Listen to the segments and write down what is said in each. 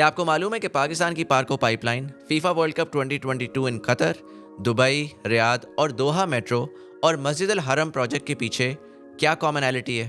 क्या आपको मालूम है कि पाकिस्तान की Parco pipeline, FIFA World Cup 2022 in Qatar, Dubai, Riyadh और दोहा मेट्रो और मस्जिद अल हरम प्रोजेक्ट के पीछे क्या कॉमनैलिटी है?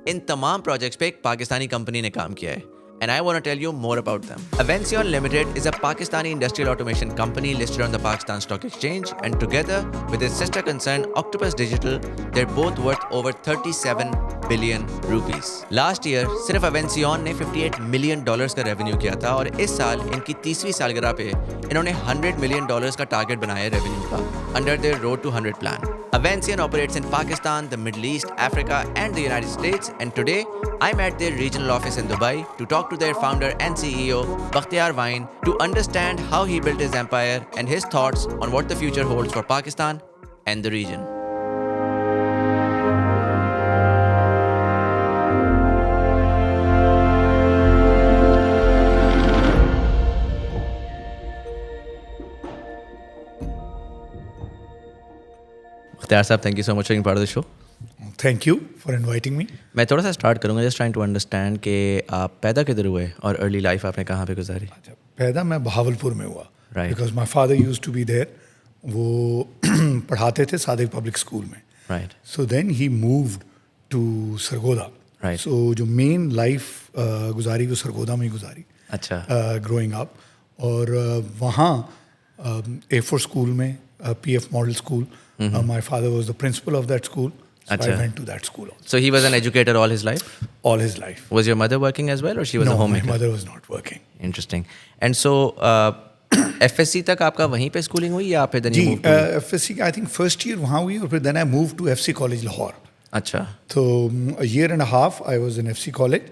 इन तमाम प्रोजेक्ट्स पे एक पाकिस्तानी कंपनी ने काम किया है. And I want to tell you more about them. Avension Limited is a Pakistani industrial automation company listed on the Pakistan Stock Exchange, and together with its sister concern Octopus Digital, they're both worth over 37 billion rupees. Last year, सिर्फ Avension ने $58 million का revenue किया था और इस साल इनकी 30वीं सालगिरह पे इन्होंने $100 million का टारगेट बनाया है रेवेन्यू का under their Road to 100 plan. Avension operates in Pakistan, the Middle East, Africa, and the United States. And today, I'm at their regional office in Dubai to talk to their founder and CEO, Bakhtiyar Wine, to understand how he built his empire and his thoughts on what the future holds for Pakistan and the region. Bakhtiyar Saab, thank you so much for being part of the show. Thank you for inviting me. मैं थोड़ा सा start करूँगा just trying to understand कि आप पैदा किधर हुए और अर्ली लाइफ आपने कहाँ पे गुजारी? पैदा मैं बहावलपुर में हुआ Right. Because my father use to be there. वो पढ़ाते थे सादिक पब्लिक स्कूल में. Right. So then he moved to Sargodha. Right. So जो मेन लाइफ गुजारी वो सरगोदा में ही गुजारी अच्छा. Growing up. और वहाँ A4 स्कूल में PF model school. My father was the principle of that school. So I went to that school also. So he was an educator all his life? All his life. Was your mother working as well or she was a homemaker? No, my mother was not working. Interesting. And so FSC तक आपका वहीं पे schooling हुई या फिर then you ji moved to? FSC I think first year वहाँ हुई और फिर then I moved to FC College Lahore. अच्छा. So a year and a half I was in FC College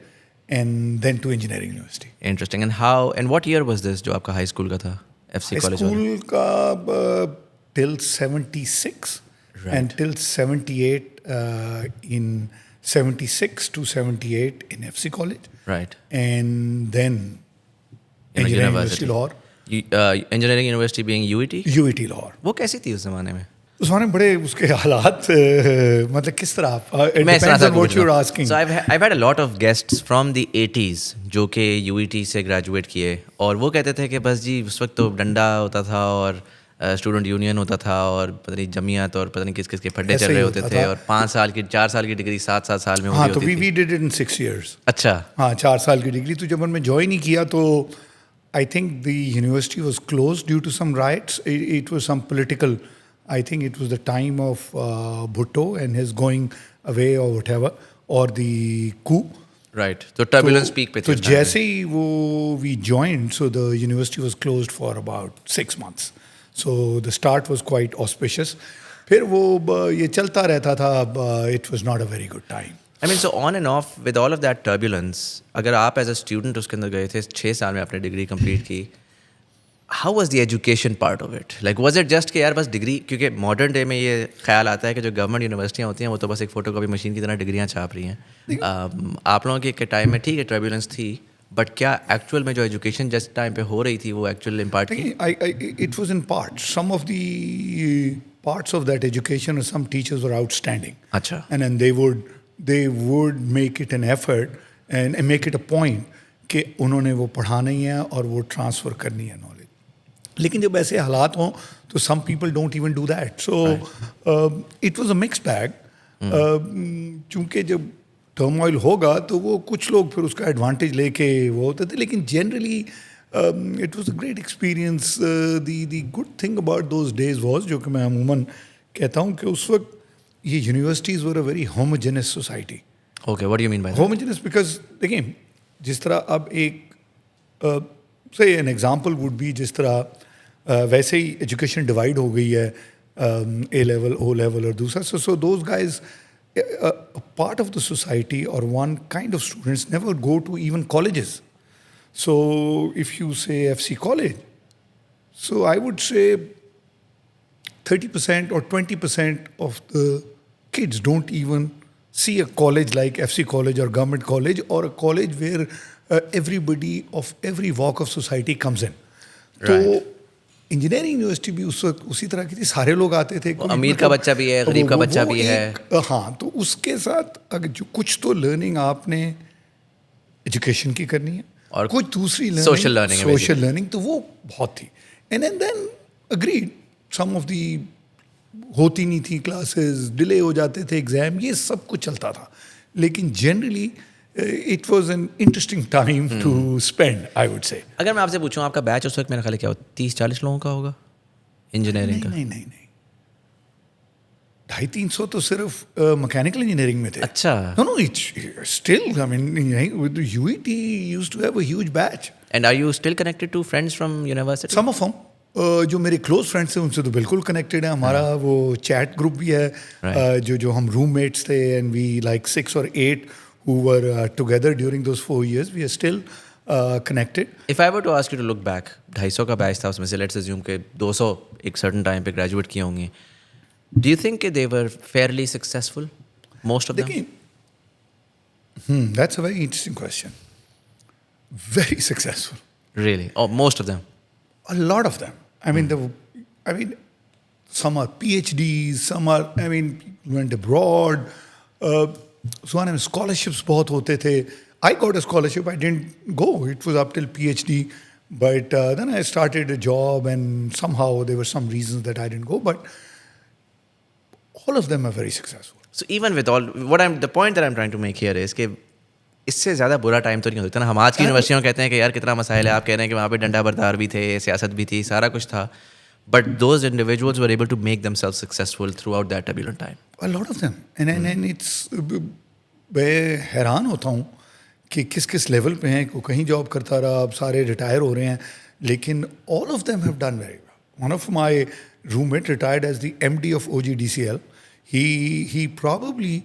and then to Engineering University. Interesting. And what year was this जो आपका high school का था? FC College वाला? School का till 76 and till 78 in 76 to 78 in FC College. Right. And then In Engineering University Lahore. Engineering University being UET? UET Lahore. वो कैसी थी उस ज़माने में? उस ज़माने में बड़े उसके हालात मतलब किस तरह आप it मैं depends on what you're asking. So I've had a lot of guests from the 80s जो कि UET से ग्रेजुएट किए और वो कहते थे कि बस जी उस वक्त तो डंडा होता था और स्टूडेंट यूनियन होता था और पता नहीं जमीयत और पता नहीं किस किस के फड्डे चल रहे होते थे और 4 साल की डिग्री 7 साल में हाँ होती तो होती we did it in 6 years. अच्छा. हाँ 4 साल की डिग्री. तो जब मैंने ज्वाइन ही किया तो I think the university was closed due to some riots. It was some political. I think it was the time of Bhutto and his going away or whatever, or the coup. Right. तो turbulence peak पे थी. तो जैसे ही वो we joined, so the university was closed for about 6 months. So the start was quite auspicious. फिर वो ये चलता रहता था. It was not a very good time. I mean, so on and off with all of that turbulence, अगर आप as a student उसके अंदर गए थे 6 साल में आपने डिग्री कंप्लीट की, how was the education part of it? Like was it just कि यार बस डिग्री, क्योंकि मॉडर्न डे में ये ख्याल आता है कि जो गवर्नमेंट यूनिवर्सिटियाँ होती हैं वो तो बस एक फोटोकॉपी मशीन की तरह डिग्रियाँ छाप रही हैं. आप लोगों के टाइम में ठीक है टर्बुलेंस थी, बट क्या एक्चुअल में जो एजुकेशन जिस टाइम पे हो रही थी वो एक्चुअल इम्पार्ट की? It was in parts. Some of the parts of that education, some teachers were outstanding. अच्छा. And then they would make it an effort and make it a point कि उन्होंने वो पढ़ाना ही है और वो ट्रांसफ़र करनी है नॉलेज. लेकिन जब ऐसे हालात हों तो some people don't even do that. So it was a mixed bag. चूँकि जब टर्मोइल होगा तो वो कुछ लोग फिर उसका एडवांटेज लेके वो होते थे. लेकिन generally it was a great experience. The good thing about those days was, जो कि मैं अमूमन कहता हूँ कि उस वक्त ये universities were a very homogeneous society. Okay, what do you mean by that? Homogeneous because देखिए जिस तरह अब एक से एन एग्जांपल वुड बी जिस तरह वैसे ही एजुकेशन डिवाइड हो गई है A level, O level और दूसरा. So those guys, a part of the society or one kind of students never go to even colleges. So if you say FC College, so I would say 30% or 20% of the kids don't even see a college like FC College or government college or a college where everybody of every walk of society comes in. Right. तो engineering university भी उस वक्त उसी तरह की थी. सारे लोग आते थे. अमीर का बच्चा भी है, गरीब का बच्चा भी है. हाँ, तो उसके साथ अगर जो कुछ तो लर्निंग आपने एजुकेशन की करनी है और कुछ दूसरी social learning है सोशल लर्निंग तो वो बहुत थी. And then agreed some of the होती नहीं थी क्लासेस, डिले हो जाते थे एग्जाम, ये सब कुछ चलता था. लेकिन generally it was an interesting time to spend, I would say. अगर मैं आपसे पूछूं आपका बैच उस वक्त मेरा ख्याल है क्या हो 30-40 लोगों का होगा इंजीनियरिंग का? नहीं 250-300 तो सिर्फ मैकेनिकल इंजीनियरिंग में थे. अच्छा. No, it's still, I mean, with the UET used to have a huge batch. And are you still connected to friends from university? Some of them, जो मेरे क्लोज फ्रेंड्स थे उनसे तो बिल्कुल कनेक्टेड है. हमारा वो चैट ग्रुप भी है, Right. जो हम रूममेट्स थे, and we like 6 or 8 who were together during those 4 years. We are still connected. If I were to ask you to look back, 250 का बैच था उसमें से let's assume कि 200 एक certain time पे graduate किए होंगे. Do you think they were fairly successful? Most of them? देखिए, that's a very interesting question. Very successful. Really? Oh, most of them? A lot of them. I mean, some are PhDs, some are, I mean, went abroad. So on scholarships बहुत होते थे. I got a scholarship. I didn't go. It was up till PhD. But then I started a job, and somehow there were some reasons that I didn't go. But all of them are very successful. So even with all the point that I'm trying to make here is कि इससे ज़्यादा बुरा time तो नहीं हो सकता ना. हम आज की यूनिवर्सिटियों में कहते हैं कि यार कितना मसाइल है, आप कह रहे हैं कि वहाँ पे डंडा बरदार भी थे, सियासत भी थी, सारा कुछ था. But those individuals were able to make themselves successful throughout that turbulent time. A lot of them. And it's मैं हैरान होता हूँ कि किस किस लेवल पे हैं. कहीं जॉब करता रहा, अब सारे रिटायर हो रहे हैं, लेकिन all of them have done very well. One of my roommate retired as the MD of OGDCL. He probably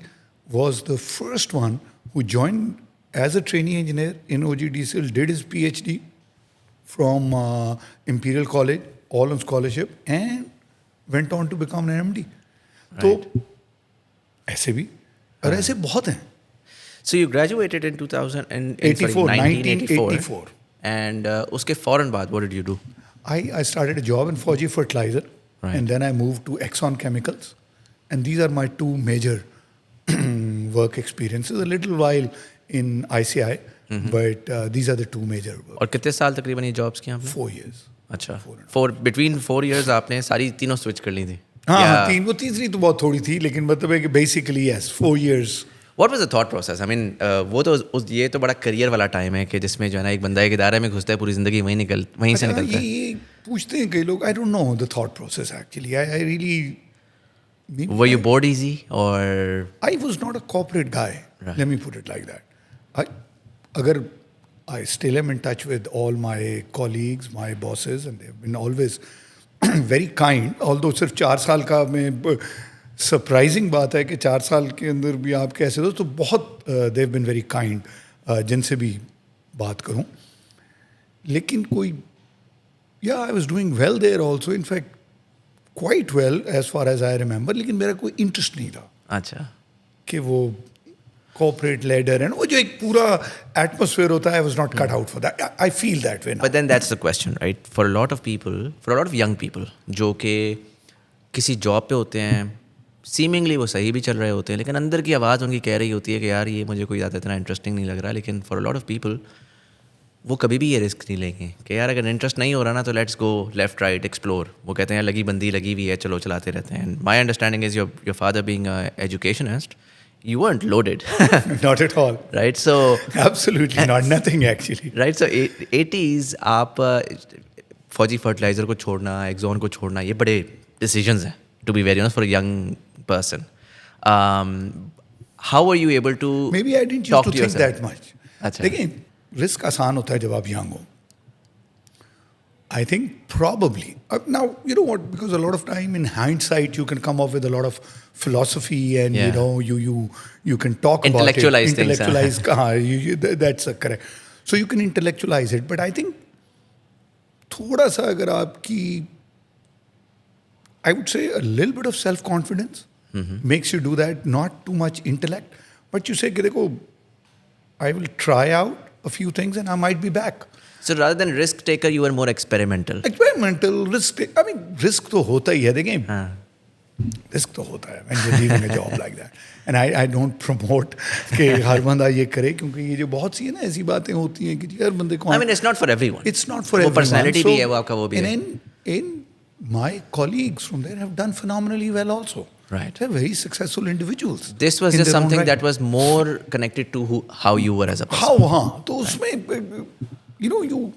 was the first one who joined as a trainee engineer in OGDCL, did his PhD from Imperial College, all on scholarship, and went on to become an MD. तो ऐसे भी और ऐसे बहुत हैं. So you graduated in 1984. And उसके फौरन बाद what did you do? I started a job in Fauji Fertilizer, Right. and then I moved to Exxon Chemicals, and these are my two major work experiences. A little while in ICI, but these are the two major work. और कितने साल तकरीबन ये jobs किया आपने? 4 years. अच्छा. Between 4 years आपने सारी तीनों स्विच कर ली थी? हाँ, वो तीसरी तो बहुत थोड़ी थी, लेकिन मतलब है कि basically yes, 4 years. What was the thought process? I mean, वो तो ये तो बड़ा करियर वाला टाइम है कि जिसमें जो है ना एक बंदा एक इदारे में घुसता है, पूरी जिंदगी वहीं से निकलता है. ये पूछते हैं कई लोग. I don't know the thought process actually. I really. Were you bored easy or? I was not a corporate guy. Right. Let me put it like that. I still am in touch with all my colleagues, my bosses, and they've been always very kind. Although सिर्फ 4 साल का में surprising बात है कि 4 साल के अंदर भी आप कैसे हो, तो बहुत they've been very kind, जिनसे भी बात करूं. लेकिन कोई I was doing well there also. In fact, quite well as far as I remember. लेकिन मेरा कोई इंटरेस्ट नहीं था अच्छा. कि वो corporate ladder and वो जो एक पूरा atmosphere होता है, I was not cut out for that. I feel that way now. But then that's the question, right? For a lot of people, for a lot of young people, जो कि किसी job पे होते हैं, seemingly वो सही भी चल रहे होते हैं, लेकिन अंदर की आवाज़ उनकी कह रही होती है कि यार ये मुझे कोई ज़्यादा इतना इंटरेस्टिंग नहीं लग रहा. लेकिन for a lot of people, वो कभी भी ये रिस्क नहीं लेंगे कि यार अगर इंटरेस्ट नहीं हो रहा ना तो let's go left right explore. वो कहते हैं लगी बंदी लगी हुई है, चलो चलाते रहते हैं. My understanding is your father being educationist, you weren't loaded. Not at all. Right? So Absolutely not. Nothing actually. Right? So 80s आप फौजी फर्टिलाइजर को छोड़ना, एक्सॉन को छोड़ना, ये बड़े डिसीजंस हैं to be very honest for a young person. How were you able to Maybe I didn't used talk to think yourself? that much. अच्छा. देखिए, रिस्क आसान होता है जब आप यंग हो. I think probably. Now, you know what, because a lot of time in hindsight, you can come up with a lot of philosophy and, Yeah. you know, you can talk about it. Intellectualize things, Intellectualize, that's correct. So you can intellectualize it. But I think थोड़ा सा अगर आपकी, I would say a little bit of self-confidence makes you do that, not too much intellect. But you say कि देखो, I will try out a few things and I might be back. So rather than risk taker, you were more experimental. Experimental risk. I mean, risk तो होता ही है. देखें, risk तो होता है when you're leaving a job like that. And I don't promote कि हर बंदा ये करे, क्योंकि ये जो बहुत सी है ना ऐसी बातें होती हैं कि जी हर बंदे को I mean, it's not for everyone. it's not for वो everyone. personality भी है, वो आपका वो भी and है. in my colleagues from there have done phenomenally well also. Right. They're very successful individuals. This was in just their own something right. that was more connected to how you were as a person. How हाँ तो उसमें you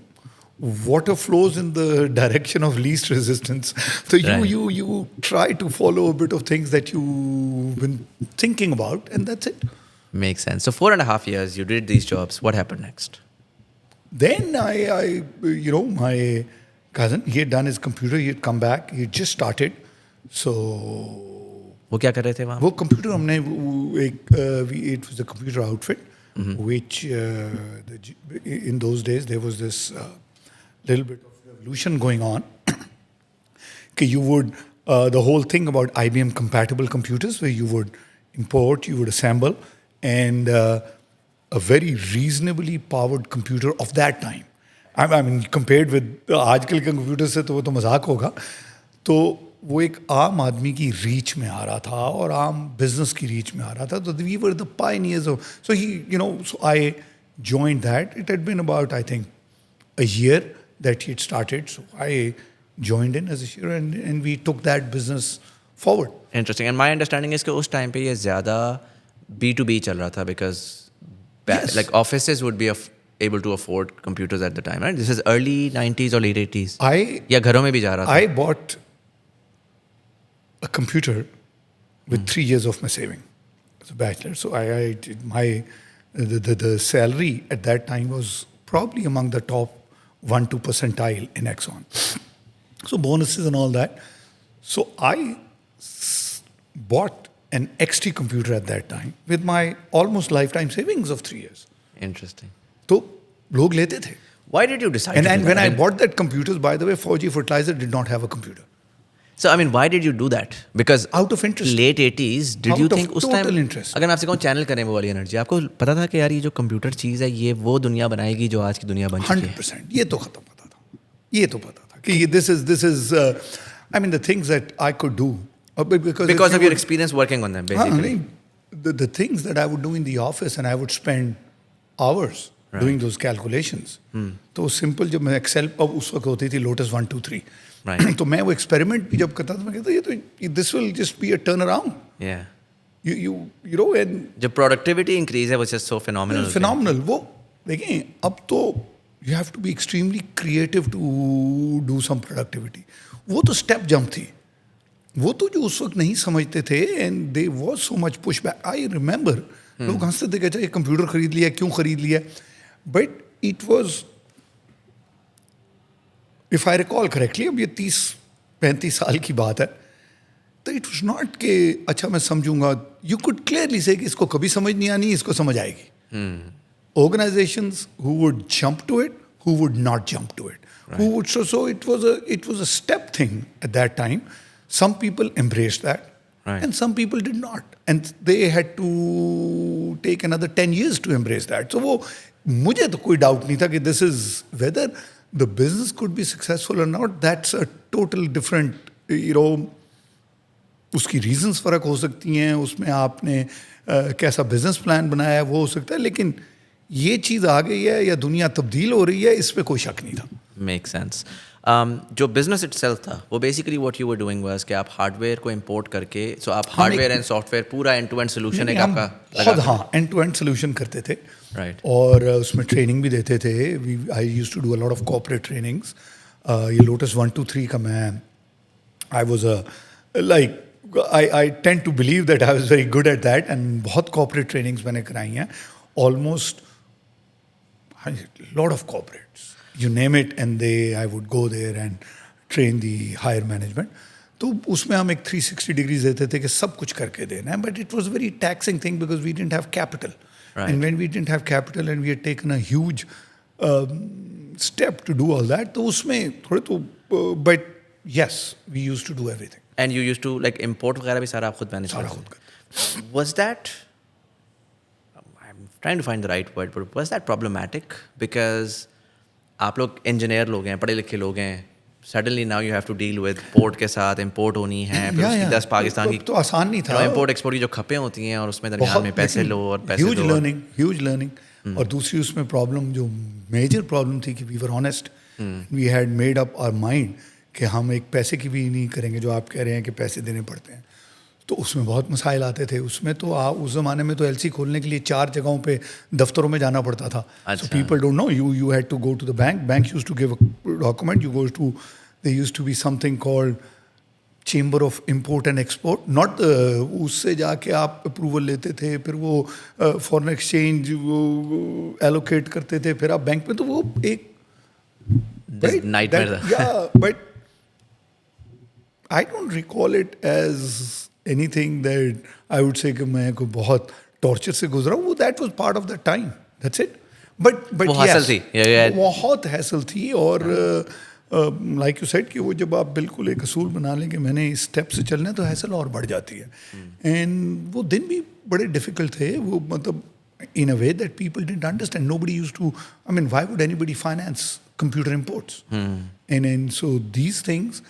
water flows in the direction of least resistance. So Right. you try to follow a bit of things that you've been thinking about, and that's it. Makes sense. So 4.5 years, you did these jobs. What happened next? Then I my cousin, he had done his computer, he had come back, he had just started. So वो क्या कर रहे थे वहाँ? वो computer हमने it was a computer outfit, which in those days there was this little bit of revolution going on. कि you would the whole thing about IBM compatible computers, where you would import, you would assemble, and a very reasonably powered computer of that time. I mean, compared with आजकल के computer से तो वो तो मजाक होगा. तो वो एक आम आदमी की रीच में आ रहा था और आम बिजनेस की रीच में आ रहा था. तो we were the pioneers of. So so I joined that. It had been about, I think, a year that he had started. So I joined in as a shearer, and we took that business forward. Interesting. And my understanding is कि उस time पे ये ज़्यादा B2B चल रहा था, because Yes. like offices would be able to afford computers at the time, right? This is early 90s or late 80s. या घरों में भी जा रहा था. I bought a computer with 3 years of my saving as a bachelor. So I did the salary at that time was probably among the top 1-2 percentile in Exxon. So bonuses and all that. So I bought an XT computer at that time with my almost lifetime savings of 3 years. Interesting. तो लोग लेते थे. Why did you decide to do And that? when I bought that computer, by the way, 4G Fertilizer did not have a computer. So I mean, why did you do that? Because Out of interest. late 80s, did you Out of think उस total time interest. अगर मैं आपसे कहूँ channel करें वो वाली energy, आपको पता था कि यार ये जो कंप्यूटर चीज़ है ये वो दुनिया बनाएगी जो आज की दुनिया बन चुकी है? 100%. ये तो खत्म पता था. ये तो पता था कि this is I mean, the things that I could do because if Because you of your would- experience working on them, हाँ, basically. नहीं, the things that I would do in the office, and I would spend hours doing those calculations. तो simple जब मैं Excel अब उस वक्त होती थी लोटस 1 2 3 Right. तो मैं वो एक्सपेरिमेंट भी जब करता था मैं कहता ये तो this will just be a turn around. Yeah. you know, and जो प्रोडक्टिविटी इंक्रीज है वो just so phenomenal. phenomenal. वो देखें अब तो you have to be extremely creative to do some productivity. वो तो स्टेप जंप थी. वो तो जो उस वक्त नहीं समझते थे, and they was so much push back. I remember लोग हंसते थे कहते ये कंप्यूटर खरीद लिया, क्यों खरीद लिया, but it was, if I recall correctly, अब ये 30-35 साल की बात है, तो इट वाज नॉट कि अच्छा मैं समझूंगा. यू कुड क्लियरली से कि इसको कभी समझ नहीं आनी, इसको समझ आएगी. Organizations who would jump to it, who would not jump to it, who would so it was a step thing at that time. Some people embraced that, Right. and some people did not, and they had to take another 10 years to embrace that. So वो मुझे तो कोई doubt नहीं था कि this is whether the business could be successful or not. That's a total different, उसकी reasons फ़र्क हो सकती हैं, उसमें आपने कैसा बिजनेस प्लान बनाया है वो हो सकता है, लेकिन ये चीज़ आ गई है या दुनिया तब्दील हो रही है, इस पे कोई शक नहीं था. Make sense. जो बिजनेस इटसेल्फ था वो basically what you were doing was कि आप हार्डवेयर को इंपोर्ट करके, सो आप हार्डवेयर एंड सॉफ्टवेयर पूरा एंड टू एंड सोल्यूशन एक हम आपका बहुत हाँ एंड टू एंड सोल्यूशन करते थे. Right. और उसमें ट्रेनिंग भी देते थे. I used to do a lot of corporate trainings. ये लोटस 1 2 3 का मैं I was like I tend to believe that I was very good at that, and बहुत corporate trainings मैंने कराई हैं, almost lot of corporates, you name it, and I would go there and train the higher management. तो उसमें हम एक 360 degrees देते थे कि सब कुछ करके देना है, but it was a very taxing thing because we didn't have capital. Right. And when we didn't have capital and we had taken a huge step to do all that, तो उसमें थोड़े तो but yes, we used to do everything. And you used to like import वगैरह भी सारा आप खुद manage सारा करते खुद थे. Was that, I am trying to find the right word, but was that problematic? Because आप लोग इंजीनियर लोग हैं, पढ़े लिखे लोग हैं, suddenly now you have to deal with port के साथ इंपोर्ट होनी है, फिर उसकी 10 पाकिस्तान की तो आसान नहीं था। इंपोर्ट एक्सपोर्ट की जो खपें होती हैं और उसमें दरमियान में पैसे लो और पैसे ह्यूज दो। लर्निंग। और दूसरी उसमें प्रॉब्लम, जो मेजर प्रॉब्लम थी कि we were honest, we had made up our mind कि हम एक पैसे की भी नहीं करेंगे, जो आप कह रहे हैं कि पैसे देने पड़ते हैं। तो उसमें बहुत मसाइल आते थे। उसमें तो उस ज़माने में तो एलसी खोलने के लिए 4 जगहों पे दफ्तरों में जाना पड़ता था। So people don't know, you had to go to the bank used to give a document, you goes to, they used to be something called chamber of import and export, not उससे जाके आप approval लेते थे, फिर वो foreign exchange वो allocate करते थे, फिर आप बैंक में, तो वो एक नाइटमेयर था। But I don't recall it as anything that I would say कि मैं को बहुत टॉर्चर से गुजरा हूँ। That was part of the time, that's it. But वो hassle थी। बहुत हैसल थी। और लाइक यू सेड कि वो जब आप बिल्कुल एक असूल बना लें कि मैंने इस स्टेप से चलना है, तो हैसल और बढ़ जाती है। एंड वो दिन भी बड़े डिफिकल्ट थे, वो मतलब in a way that people didn't understand. Nobody used to, I mean, why would anybody finance computer imports? And so these things,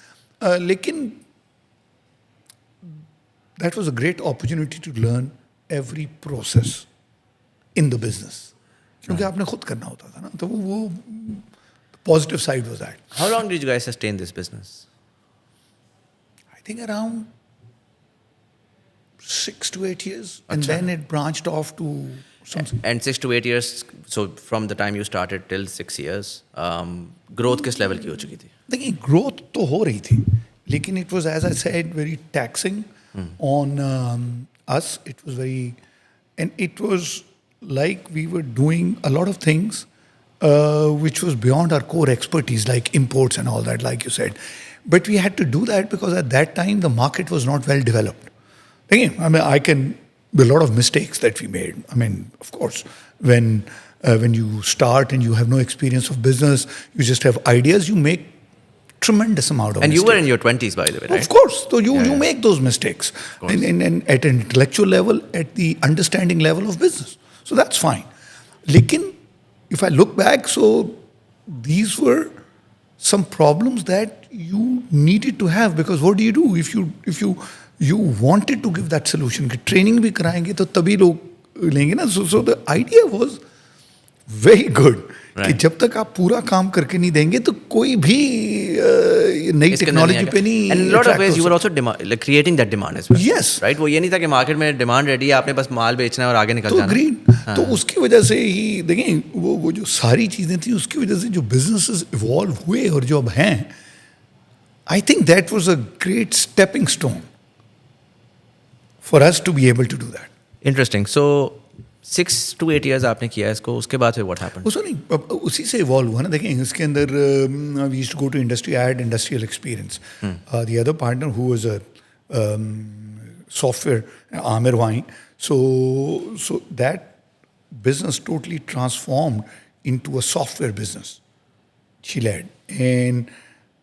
lekin that was a great opportunity to learn every process in the business. क्योंकि आपने खुद करना होता था ना, तो वो positive side was that. How long did you guys sustain this business? I think around 6 to 8 years, and then it branched off to something. And 6 to 8 years, so from the time you started till 6 years, growth किस level की हो चुकी थी? देखिए, growth तो हो रही थी, लेकिन it was, as I said, very taxing on us. It was very, and it was like we were doing a lot of things which was beyond our core expertise, like imports and all that, like you said. But we had to do that because at that time the market was not well developed. Again, I mean, a lot of mistakes that we made. I mean, of course, when you start and you have no experience of business, you just have ideas, you make tremendous amount of And mistakes. you were in your 20s, by the way, right? Of course. So you make those mistakes. And at an intellectual level, at the understanding level of business. So that's fine. Lekin, if I look back, so these were some problems that you needed to have, because what do you do if you wanted to give that solution? कि training भी कराएंगे तो तभी लोग लेंगे ना. So the idea was very good. कि जब तक आप पूरा काम करके नहीं देंगे तो कोई भी नई टेक्नोलॉजी पे नहीं. And in a lot of ways you were also creating that demand as well. Yes. Right? वो ये नहीं था कि मार्केट में डिमांड रेडी है, आपने बस माल बेचना है और आगे निकल तो जाना. ग्रीन. तो उसकी वजह से ही देखें, वो जो सारी चीज़ें थी, उसकी वजह से जो बिजनेसेस इवॉल्व हुए और जो अब हैं, I think that was a great stepping stone for us to be able to do that. Interesting. So 6 to 8 years आपने किया इसको, उसके बाद फिर what happened? उसको नहीं, उसी से इवॉल्व हुआ ना. देखें, इसके अंदर we used to go to industry, I had industrial experience. The other partner who was a software, Amir Wain. So that business totally transformed into a software business. She led.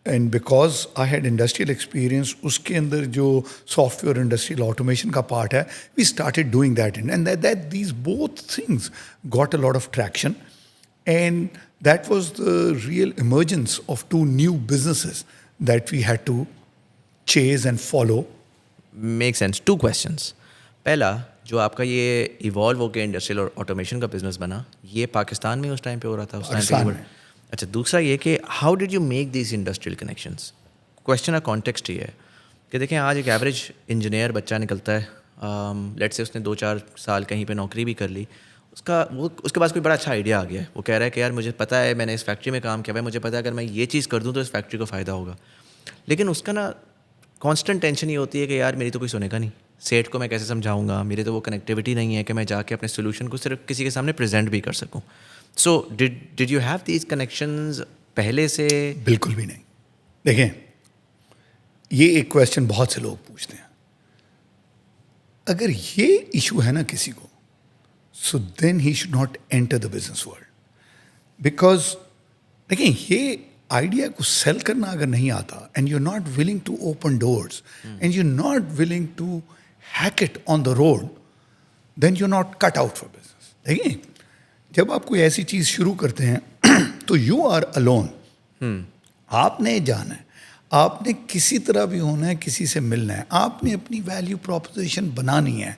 And because I had industrial experience, उसके अंदर जो software industrial automation का part है, we started doing that. And that these both things got a lot of traction. And that was the real emergence of 2 new businesses that we had to chase and follow. Make sense. 2 questions. पहला, जो आपका ये evolve होकर industrial और automation का business बना, ये पाकिस्तान में उस टाइम पे हो रहा था? उस टाइम पे. अच्छा, दूसरा ये कि how did you make these industrial connections? Question का कॉन्टेक्स्ट ये है कि देखें, आज एक एवरेज इंजीनियर बच्चा निकलता है, लेट्स से उसने 2-4 साल कहीं पे नौकरी भी कर ली, उसके पास कोई बड़ा अच्छा आइडिया आ गया है, वो कह रहा है कि यार मुझे पता है, मैंने इस फैक्ट्री में काम किया है, मुझे पता है अगर मैं ये चीज़ कर दूँ तो इस फैक्ट्री को फ़ायदा होगा. लेकिन उसका ना कांस्टेंट टेंशन ये होती है कि यार मेरी तो कोई सुनेगा नहीं, सेठ को मैं कैसे समझाऊंगा, मेरी तो वो कनेक्टिविटी नहीं है कि मैं जाके अपने सोल्यूशन को सिर्फ किसी के सामने प्रेजेंट भी कर सकूं. So did you have these connections पहले से? बिल्कुल भी नहीं. देखें, ये एक क्वेश्चन बहुत से लोग पूछते हैं. अगर ये इशू है ना किसी को, so then he should not enter the business world. Because देखें, ये आइडिया को सेल करना अगर नहीं आता, and you are not willing to open doors, and you are not willing to hack it on the road, then you are not cut out for business. देखिए, जब आप कोई ऐसी चीज़ शुरू करते हैं तो यू आर अलोन. आपने जाना है, आपने किसी तरह भी होना है, किसी से मिलना है, आपने अपनी वैल्यू प्रोपोजिशन बनानी है,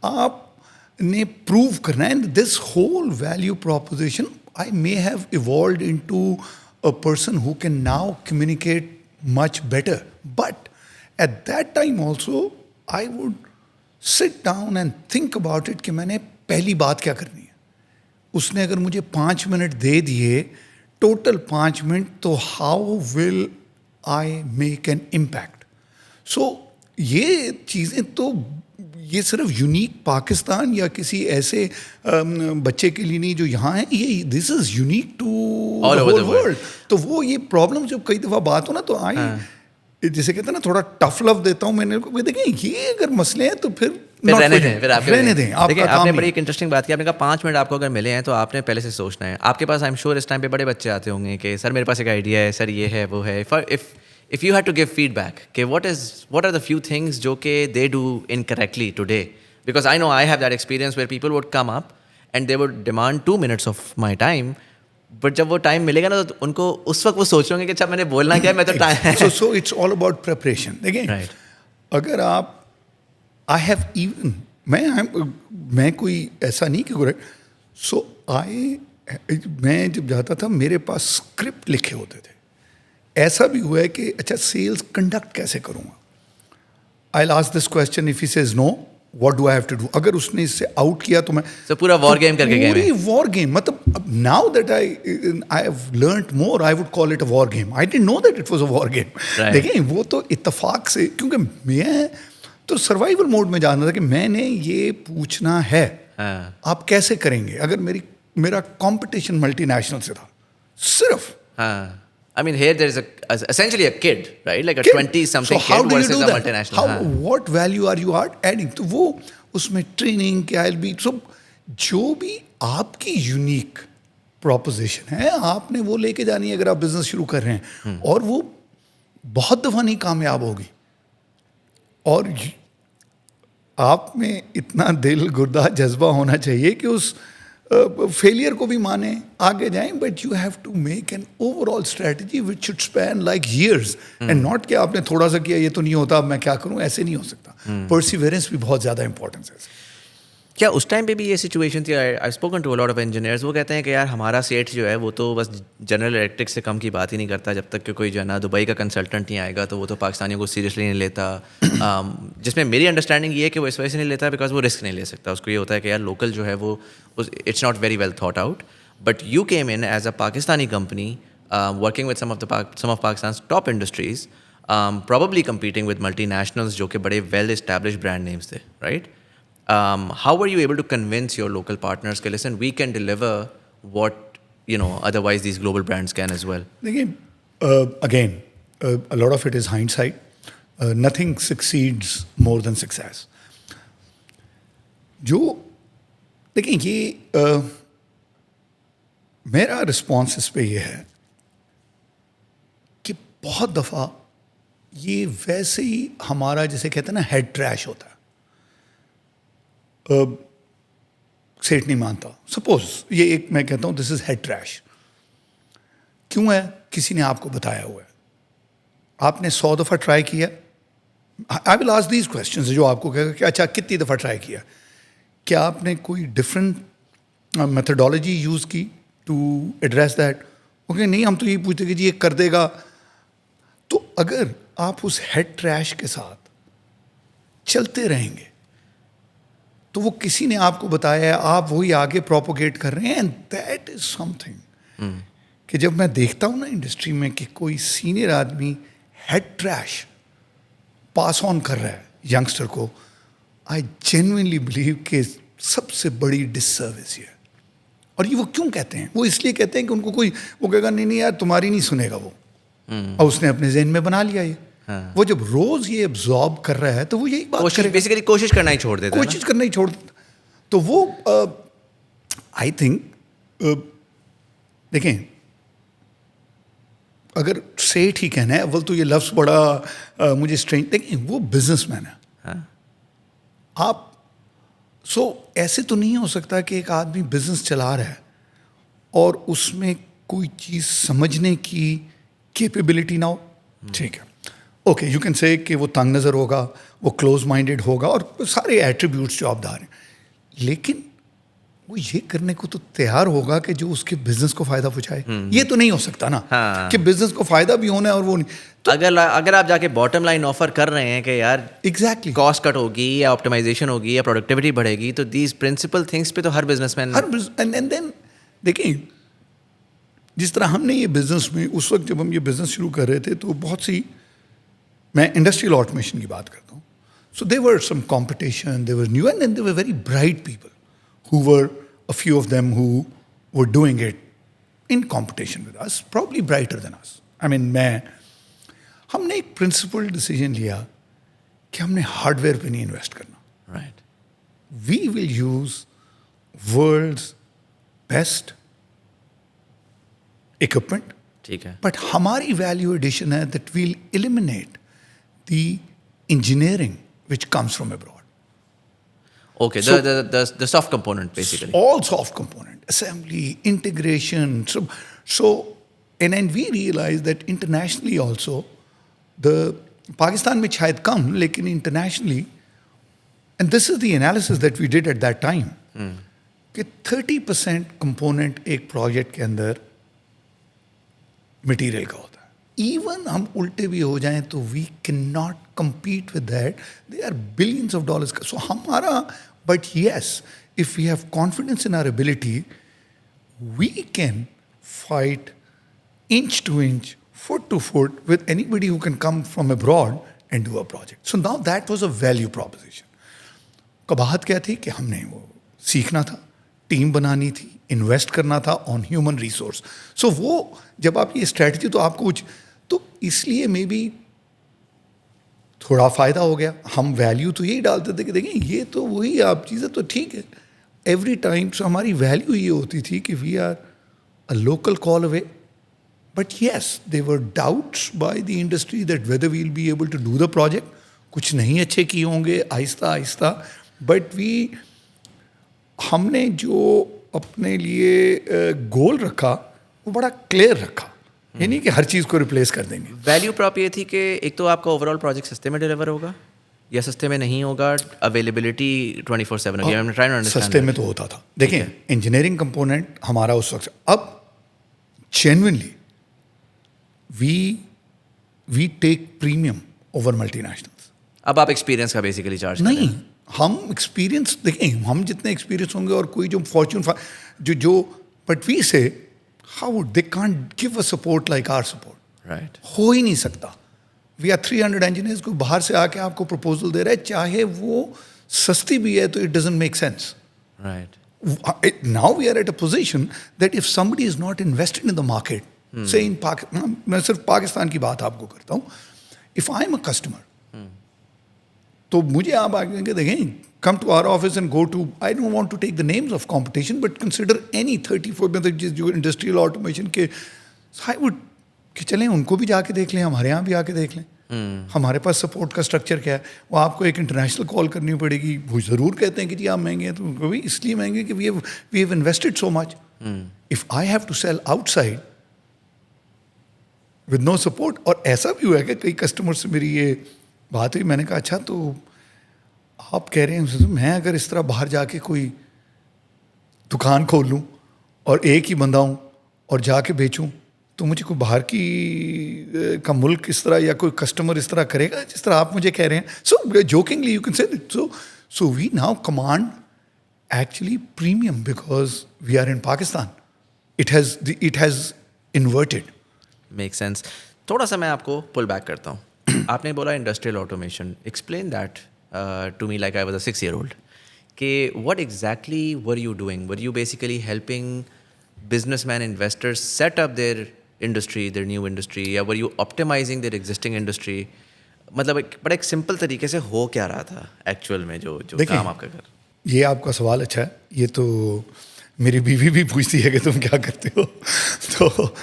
आपने प्रूव करना है. And this whole value proposition I may have evolved into a person who can now communicate much better. But at that time also, I would sit down and think about it कि मैंने पहली बात क्या करनी है. उसने अगर मुझे 5 मिनट दे दिए, टोटल 5 मिनट, तो how will I make an impact. So ये चीज़ें तो ये सिर्फ यूनिक पाकिस्तान या किसी ऐसे बच्चे के लिए नहीं जो यहाँ है, ये this is unique to All over the world. World. तो वो ये प्रॉब्लम जब कई दफ़ा बात हो ना, तो आई जैसे कहते हैं ना, थोड़ा टफ लव देता हूँ मैंने को. देखें ये अगर मसले हैं तो फिर रहने दें, फिर आप रहने दें. देखिए, आपका आपने काम बड़ी नहीं. एक इंटरेस्टिंग बात की. आपने कहा 5 मिनट आपको अगर मिले हैं तो आपने पहले से सोचना है. आपके पास आई एम श्योर इस टाइम पे बड़े बच्चे आते होंगे कि सर मेरे पास एक आइडिया है, सर ये है वो है. If you had to give feedback कि what are the few things जो कि they do incorrectly today, because I know I have that experience where people would come up and they would demand 2 minutes of my time, but जब वो time मिलेगा ना तो उनको उस वक्त वो सोच रहे होंगे कि अच्छा मैंने बोलना क्या है, मैं तो time. So it's all about preparation. देखिए, Right. अगर आप आई हैव इवन मैं कोई ऐसा नहीं कि करेक्ट. सो मैं जब जाता था मेरे पास स्क्रिप्ट लिखे होते थे. ऐसा भी हुआ है कि अच्छा सेल्स कंडक्ट कैसे करूँगा. I last this question, if he says no, what do I have to do. अगर उसने इससे आउट किया तो मैं So, पूरा war game करके गए पूरी वॉर गेम. मतलब now that I have learned more, I would call it a war game. I didn't know that it was a war game. Right. देखिए, वो तो इत्तेफाक से, क्योंकि मैं तो सर्वाइवल मोड में जानता था कि मैंने ये पूछना है. हाँ. आप कैसे करेंगे. अगर मेरा कंपटीशन मल्टीनेशनल से था सिर्फ. I mean, here there is essentially a kid, right? Like a 20-something So how kid do you versus do a that? multinational. What value are you adding? तो वो उसमें ट्रेनिंग क्या भी, so जो भी आपकी यूनिक प्रोपोजिशन है आपने वो लेके जानी है अगर आप बिजनेस शुरू कर रहे हैं. और वो बहुत दफ़ा नहीं कामयाब होगी. और आप में इतना दिल गुर्दा जज्बा होना चाहिए कि उस फेलियर को भी माने, आगे जाएं. But you have to make an overall strategy which should span like years, and not कि आपने थोड़ा सा किया ये तो नहीं होता अब मैं क्या करूं. ऐसे नहीं हो सकता. परसिवरेंस भी बहुत ज़्यादा इंपॉर्टेंस है. क्या उस टाइम पे भी ये सिचुएशन थी? I spoken to a lot of engineers. वो कहते हैं कि यार हमारा सेठ जो है वो तो बस जनरल इलेक्ट्रिक से कम की बात ही नहीं करता. जब तक कि कोई जो है ना दुबई का कंसल्टेंट नहीं आएगा तो वो तो पाकिस्तानियों को सीरियसली नहीं लेता. जिसमें मेरी अंडरस्टैंडिंग ये है कि वो इस वजह से नहीं लेता बिकॉज वो रिस्क नहीं ले सकता. उसको ये होता है कि यार लोकल जो है वो it's not very well thought out. But you came in as a Pakistani company working with some of Pakistan top industries, probably competing with multinationals जो कि बड़े well established brand names थे, right? How were you able to convince your local partners that listen, we can deliver what otherwise these global brands can as well? Again, a lot of it is hindsight. Nothing succeeds more than success. जो देखिए ये मेरा response इस पे ये है कि बहुत दफ़ा ये वैसे ही हमारा जैसे कहते हैं ना हेड ट्रैश होता है. सेठ नहीं मानता, सपोज ये एक मैं कहता हूँ दिस इज हेड ट्रैश. क्यों है? किसी ने आपको बताया हुआ है, आपने 100 दफ़ा ट्राई किया. I will ask these questions जो आपको कहेगा कि अच्छा कितनी दफ़ा ट्राई किया. क्या आपने कोई डिफरेंट मेथडोलॉजी यूज़ की टू एड्रेस दैट? ओके, नहीं, हम तो यही पूछते कि जी ये कर देगा. तो अगर आप उस हेड ट्रैश के साथ चलते रहेंगे तो वो किसी ने आपको बताया है, आप वही आगे प्रोपोगेट कर रहे हैं. एंड दैट इज समथिंग कि जब मैं देखता हूँ ना इंडस्ट्री में कि कोई सीनियर आदमी हेड ट्रैश पास ऑन कर रहा है यंगस्टर को, आई जेन्युइनली बिलीव कि सबसे बड़ी डिससर्विस है. और ये वो क्यों कहते हैं? वो इसलिए कहते हैं कि उनको कोई वो कहेगा नहीं यार तुम्हारी नहीं सुनेगा वो. और उसने अपने ज़हन में बना लिया ये. हाँ. वो जब रोज ये एब्जॉर्ब कर रहा है तो वो यही बात करेगा. बेसिकली कोशिश करना ही छोड़ देता है. कोशिश करना ही छोड़ देता. तो वो आई थिंक देखें, अगर सेठ ही कहना है, अव्वल तो ये लफ्ज़ बड़ा मुझे स्ट्रेंज. देखें, वो बिजनेसमैन है. हाँ. आप ऐसे तो नहीं हो सकता कि एक आदमी बिजनेस चला रहा है और उसमें कोई चीज़ समझने की कैपेबिलिटी ना हो. ठीक है, ओके यू कैन से कि वो तंग नज़र होगा, वो क्लोज माइंडेड होगा और सारे एट्रीब्यूट्स जो आप बता रहे हैं, लेकिन वो ये करने को तो तैयार होगा कि जो उसके बिजनेस को फायदा पहुंचाए। ये तो नहीं हो सकता ना हाँ। कि बिजनेस को फायदा भी होना है और वो नहीं। तो अगर आप जाके बॉटम लाइन ऑफर कर रहे हैं कि यार एग्जैक्टली कॉस्ट कट होगी या ऑप्टिमाइजेशन होगी या प्रोडक्टिविटी बढ़ेगी, तो दीज प्रिंसिपल थिंग्स पे तो हर बिजनेसमैन एंड देन देखिए, जिस तरह हमने ये बिजनेस में उस वक्त जब हम ये बिजनेस शुरू कर रहे थे तो बहुत सी, मैं इंडस्ट्रियल ऑटोमेशन की बात करता हूँ, so there were some competition, they were new and then there were very bright people who were a few of them who were doing it in competition with us, probably brighter than us. I mean, हमने एक principal decision लिया कि हमने hardware पे नहीं invest करना. Right. We will use world's best equipment, ठीक है. but हमारी वैल्यू एडिशन है that we'll eliminate the engineering which comes from abroad. Okay, So- the soft component basically. All soft component, assembly, integration. So and then we realized that internationally also, the Pakistan में शायद कम, लेकिन internationally, and this is the analysis that we did at that time, कि 30% component एक project के अंदर material का होता है. Even हम उल्टे भी हो जाएं तो we cannot compete with that. They are billions of dollars. So हमारा, but yes, if we have confidence in our ability, we can fight inch to inch, foot to foot with anybody who can come from abroad and do a project. So now that was a value proposition. कबाहत क्या थी कि हमने वो सीखना था, team बनानी थी, invest करना था ऑन ह्यूमन रिसोर्स. सो वो जब आप ये स्ट्रैटेजी, तो आपको कुछ, तो इसलिए मे बी थोड़ा फ़ायदा हो गया. हम वैल्यू तो यही डालते थे कि देखें ये तो वही आप चीज़ें तो ठीक है एवरी टाइम. सो हमारी वैल्यू ये होती थी कि we are a local call away. But yes, they were doubts by the industry that whether we will be able to do the project. कुछ नहीं अच्छे किए होंगे, आहिस्ता आहिस्ता. बट हमने जो अपने लिए गोल रखा वो बड़ा क्लियर रखा. ये नहीं कि हर चीज़ को रिप्लेस कर देंगे. वैल्यू प्रॉप ये थी कि एक तो आपका ओवरऑल प्रोजेक्ट सस्ते में डिलीवर होगा या सस्ते में नहीं होगा, अवेलेबिलिटी 24/7 होगी. I'm trying to understand सस्ते that. में तो होता था. देखिए, इंजीनियरिंग कंपोनेंट हमारा उस वक्त, अब genuinely we take premium over multinationals. अब आप एक्सपीरियंस का बेसिकली चार्ज नहीं, हम एक्सपीरियंस, देखिए हम जितने एक्सपीरियंस होंगे और कोई जो फॉर्च्यून जो but we say how they can't give a support like our support. Right. हो ही नहीं सकता. वी आर 300 इंजीनियर्स को बाहर से आके आपको प्रपोजल दे रहा है, चाहे वो सस्ती भी है, तो it doesn't make sense. Right. Now we are at a position that if somebody is not invested in the market, say in Pakistan, मैं सिर्फ पाकिस्तान की बात आपको करता हूँ. If I am a customer, तो मुझे आप आगे देखें, come to our office and go to, I don't want to take the names of competition, but consider any 34 मतलब जो इंडस्ट्रियल ऑटोमेशन के, I would कि चलें उनको भी जाके देख लें, हमारे यहाँ भी आके देख लें. हमारे पास सपोर्ट का स्ट्रक्चर क्या है. वो आपको एक इंटरनेशनल कॉल करनी पड़ेगी. वो ज़रूर कहते हैं कि जी आप महंगे हैं, तो उनको भी इसलिए महंगे कि we have invested so much. If I have to sell outside with no support, और ऐसा भी हुआ है कि कई कस्टमर से मेरी ये बात हुई, मैंने कहा अच्छा तो आप कह रहे हैं मैं अगर इस तरह बाहर जाके कोई दुकान खोल लूँ और एक ही बंदा हूँ और जाके बेचूँ, तो मुझे कोई बाहर की का मुल्क इस तरह या कोई कस्टमर इस तरह करेगा जिस तरह आप मुझे कह रहे हैं. सो jokingly you can say so we now command actually premium because we are in Pakistan. It has inverted. Make sense. थोड़ा सा मैं आपको पुल बैक करता हूँ. आपने बोला industrial automation. Explain that to me like I was a 6-year-old. कि what exactly were you doing? Were you basically helping businessmen, investors set up their industry, their new industry, या were you optimizing their existing industry? मतलब बड़ा एक simple तरीके से हो क्या रहा था एक्चुअल में जो काम आपका कर. ये आपका सवाल अच्छा है. ये तो मेरी बीवी भी पूछती है कि तुम क्या करते हो. तो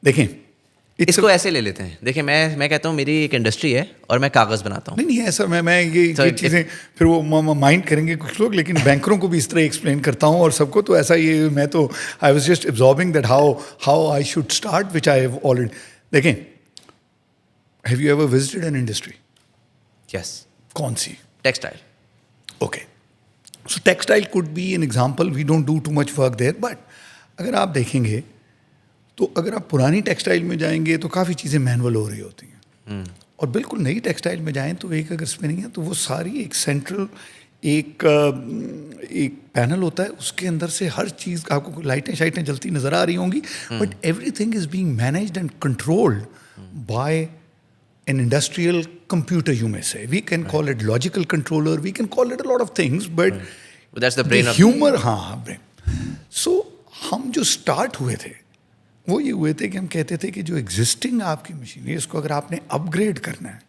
देखें, इसको ऐसे ले लेते हैं. देखिए, मैं कहता हूँ मेरी एक इंडस्ट्री है और मैं कागज़ बनाता हूँ. नहीं ऐसा मैं ये चीज़ें फिर वो माइंड करेंगे कुछ लोग, लेकिन बैंकरों को भी इस तरह एक्सप्लेन करता हूँ और सबको. तो ऐसा ये मैं तो I was just absorbing that how I should start which I have already. देखें, have you ever visited an industry? Yes, कौन सी? Textile. Okay, so textile could be an example. We don't do too much work there, but अगर आप देखेंगे तो अगर आप पुरानी टेक्सटाइल में जाएंगे तो काफ़ी चीज़ें मैनुअल हो रही होती हैं. और बिल्कुल नई टेक्सटाइल में जाएं तो एक अगर स्पिनिंग है तो वो सारी एक सेंट्रल एक पैनल होता है, उसके अंदर से हर चीज़ आपको लाइटें शाइटें जलती नज़र आ रही होंगी, but everything is being managed and controlled by an industrial computer, you may say. We can call it logical controller, we can call it a lot of things, but that's the brain of humor. हाँ, brain. So हम जो start हुए थे वो ये हुए थे कि हम कहते थे कि जो एग्जिस्टिंग आपकी मशीन है इसको अगर आपने अपग्रेड करना है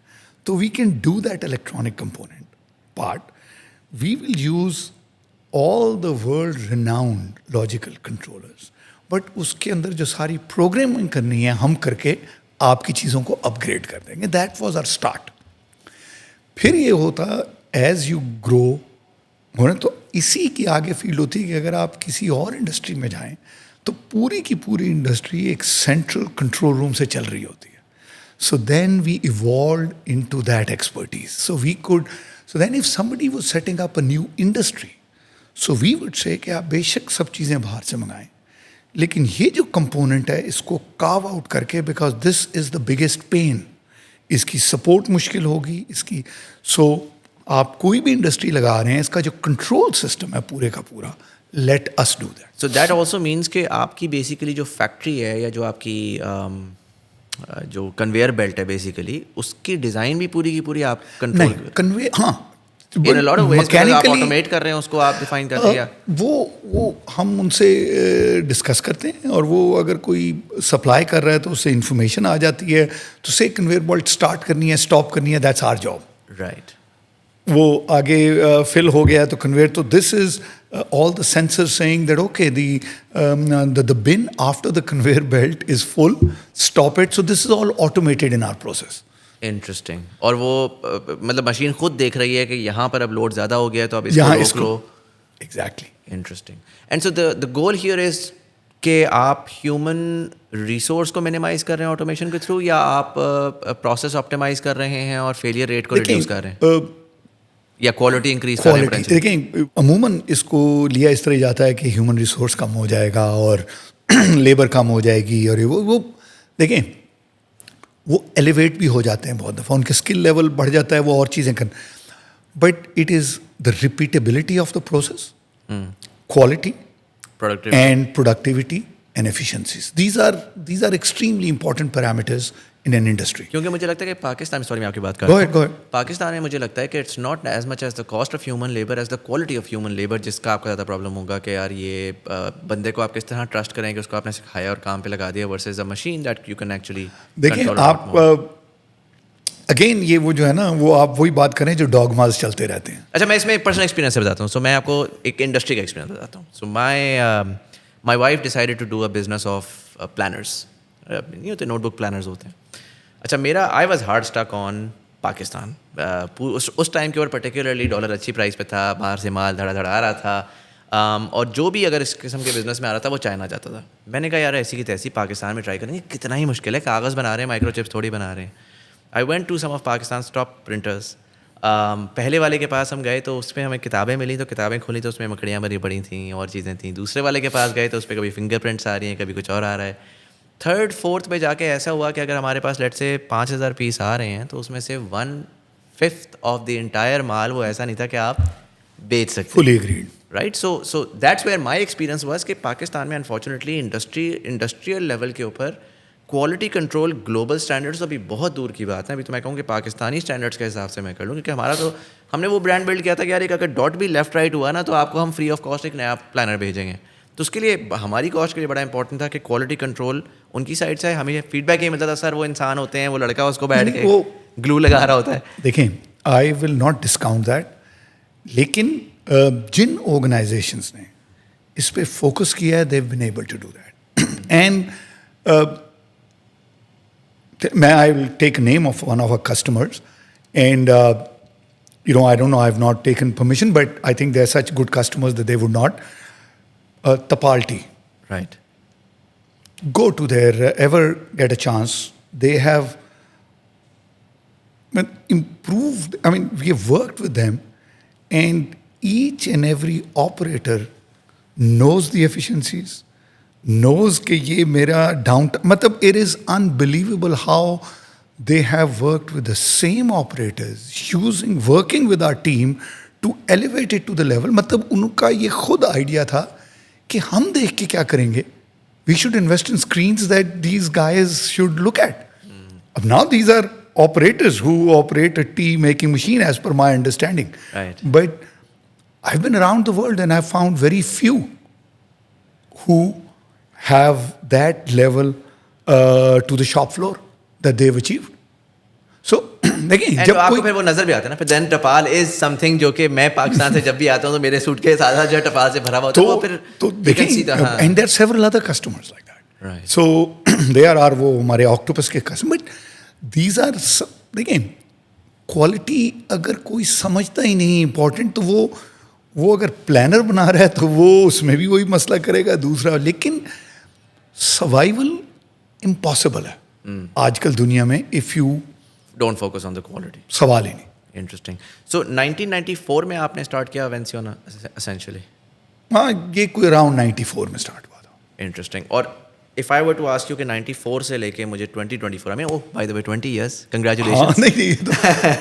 तो we can do that electronic component part. We will use all the world renowned logical controllers, but उसके अंदर जो सारी प्रोग्रामिंग करनी है हम करके आपकी चीज़ों को अपग्रेड कर देंगे. That was our start. फिर ये होता एज यू ग्रो होने तो इसी की आगे फील्ड होती है कि अगर आप किसी और इंडस्ट्री में जाएं तो पूरी की पूरी इंडस्ट्री एक सेंट्रल कंट्रोल रूम से चल रही होती है. So then we evolve into that expertise. So then if somebody was setting up a new industry, so we would say कि आप बेशक सब चीज़ें बाहर से मंगाएं, लेकिन ये जो कंपोनेंट है इसको कार्व आउट करके, because this is the biggest pain, इसकी सपोर्ट मुश्किल होगी इसकी. सो आप कोई भी इंडस्ट्री लगा रहे हैं, इसका जो कंट्रोल सिस्टम है पूरे का पूरा, let us do that. So that also means कि आपकी बेसिकली जो फैक्ट्री है या जो आपकी जो कन्वेयर बेल्ट है बेसिकली उसकी डिज़ाइन भी पूरी की पूरी आप कंट्रोल कन्वे. हाँ, इन अ लॉट ऑफ वेज आप ऑटोमेट कर रहे हैं उसको, आप डिफाइन कर रहे हैं. वो हम उनसे डिस्कस करते हैं और वो अगर कोई सप्लाई कर रहा है तो उससे इंफॉर्मेशन आ जाती है. तो से कन्वेयर बेल्ट स्टार्ट करनी है, स्टॉप करनी है, दैट्स आवर जॉब. राइट. वो आगे फिल हो गया तो कन्वेयर, तो this is all the sensors saying that okay, the bin after the conveyor belt is full, stop it. So this is all automated in our process. Interesting. और वो मतलब machine खुद देख रही है कि यहाँ पर अब लोड ज़्यादा हो गया है तो अब इसको रोक लो. Exactly. Interesting. And so the goal here is कि आप ह्यूमन रिसोर्स को मिनिमाइज कर रहे हैं ऑटोमेशन के थ्रू, या आप प्रोसेस ऑप्टिमाइज कर रहे हैं और फेलियर रेट को रिड्यूस कर रहे हैं, या क्वालिटी इंक्रीज कर रहे हैं? देखिए, अमूमन इसको लिया इस तरह जाता है कि ह्यूमन रिसोर्स कम हो जाएगा और लेबर कम हो जाएगी, और वो देखें वो एलिवेट भी हो जाते हैं बहुत दफ़ा, उनके स्किल लेवल बढ़ जाता है, वो और चीज़ें कर, but it is the repeatability of the process, quality and productivity and efficiencies. These are extremely important parameters in an industry. क्योंकि मुझे लगता है कि पाकिस्तान, सॉरी मैं आपकी बात कर रहा हूँ. Go ahead. पाकिस्तान में मुझे लगता है कि it's not as much as the cost of human labour as the quality of human labour, जिसका आपको ज़्यादा प्रॉब्लम होगा कि यार ये बंदे को आप किस तरह ट्रस्ट करें कि उसको आपने सिखाया और काम पे लगा दिया, versus a machine that you can actually. देखिए आप अगेन ये वो जो है ना, वो आप वही बात करें जो डॉगमास चलते रहते हैं. अच्छा, मैं इसमें पर्सनल एक्सपीरियंस से बताता हूँ. सो मैं आपको एक इंडस्ट्री का एक्सपीरियंस बताता हूँ. सो my wife decided to do a business of planners. You know, the notebook planners होते हैं. अच्छा, मेरा I was hard stuck on Pakistan. उस टाइम के ऊपर पर्टिकुलरली डॉलर अच्छी प्राइस पे था, बाहर से माल धड़ा धड़ा आ रहा था, और जो भी अगर इस किस्म के बिजनेस में आ रहा था वो चाइना जाता था. मैंने कहा यार ऐसी की तैसी पाकिस्तान में ट्राई करेंगे, कितना ही मुश्किल है, कागज़ बना रहे हैं, माइक्रोचिप्स थोड़ी बना रहे हैं. I went to some of Pakistan top printers. पहले वाले के पास हम गए तो उसमें हमें किताबें मिली, तो किताबें खोली तो उसमें मकड़ियाँ भरी पड़ी थी और चीज़ें थी. दूसरे वाले के पास गए तो उस पर कभी फिंगरप्रिंट्स आ रही हैं, कभी कुछ और आ रहा है. थर्ड फोर्थ पे जाके ऐसा हुआ कि अगर हमारे पास लेट से 5,000 पीस आ रहे हैं तो उसमें से 1/5 ऑफ द इंटायर माल वो ऐसा नहीं था कि आप बेच सकते. Fully agreed. Right. So that's where my experience was कि पाकिस्तान में अनफॉर्चुनेटली इंडस्ट्रियल लेवल के ऊपर क्वालिटी कंट्रोल ग्लोबल स्टैंडर्ड्स अभी बहुत दूर की बात है. अभी तो मैं कहूँ कि पाकिस्तानी स्टैंडर्ड्स के हिसाब से मैं कर लूँ, क्योंकि हमारा तो हमने वो ब्रांड बिल्ड किया था कि यार एक अगर डॉट भी लेफ्ट राइट हुआ ना तो आपको हम फ्री ऑफ कॉस्ट एक नया प्लानर भेजेंगे. तो उसके लिए हमारी कॉस्ट के लिए बड़ा इंपॉर्टेंट था कि क्वालिटी कंट्रोल उनकी साइड से. हमें फीडबैक ये मिलता था, सर वो इंसान होते हैं, वो लड़का उसको बैठ के वो ग्लू लगा रहा होता है. देखें, I will not discount that, लेकिन जिन ऑर्गेनाइजेशंस ने इस पे फोकस किया है, they have been able to do that. And I will take a name of one of our customers, and I don't know, I have not taken permission, but I think they are such good customers that they would not. Tapalti. Right. Go to their, ever get a chance, they have but improved. I mean, we have worked with them, and each and every operator knows the efficiencies, knows कि ये मेरा down. मतलब it is unbelievable how they have worked with the same operators, working with our team to elevate it to the level. मतलब उनका ये खुद idea था कि हम देख के क्या करेंगे. We should invest in screens that these guys should look at. Now these are operators who operate a tea-making machine, as per my understanding. Right. But I've been around the world and I've found very few who have that level to the shop floor that they've achieved. So, देखिए And जब आपको कोई फिर वो नजर भी आता है ना, फिर then टपाल is something जो कि मैं पाकिस्तान से जब भी आता हूँ तो मेरे सूट के साथ जो टपाल से भरा हुआ होता है वो फिर तो you can see the, हाँ. and there are several other customers like that. Right. So they are वो हमारे ऑक्टोपस के कस्टमर. But these are देखिए क्वालिटी अगर कोई समझता ही नहीं इम्पोर्टेंट तो वो अगर प्लानर बना रहा है तो वो उसमें भी वही मसला करेगा दूसरा. लेकिन सर्वाइवल इम्पॉसिबल है आजकल दुनिया में if you Don't focus on the quality. सवाल ही नहीं. Interesting. So 1994 में आपने स्टार्ट किया Vancion essentially. हाँ ये कोई अराउंड 94 में स्टार्ट हुआ था. Interesting. और if I were to ask you कि 94 से लेके मुझे 2024 I mean oh by the way 20 years हाँ congratulations. नहीं तो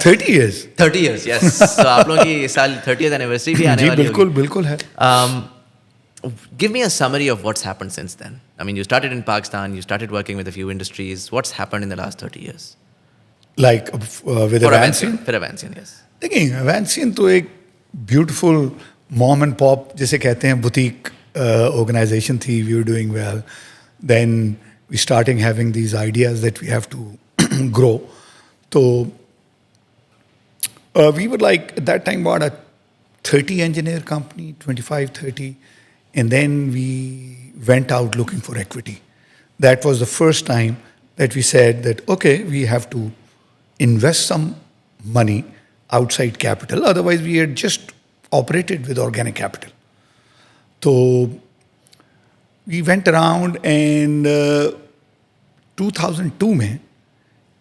30 years 30 years yes. So आप लोगों की इस साल 30th anniversary भी आने जी वाली बिल्कुल होगी. बिल्कुल है. Give me a summary of what's happened since then. I mean, you started in Pakistan, you started working with a few industries. What's happened in the last 30 years? Like with Avancion. For Avancion, yes. देखिए Avancion तो एक beautiful mom and pop जिसे कहते हैं boutique organisation थी. We were doing well. Then we starting having these ideas that we have to grow. तो we were like at that time about a 30 engineer company, 25-30, and then we went out looking for equity. That was the first time that we said that okay, we have to invest some money, outside capital, otherwise we had just operated with organic capital. So we went around and 2002 mein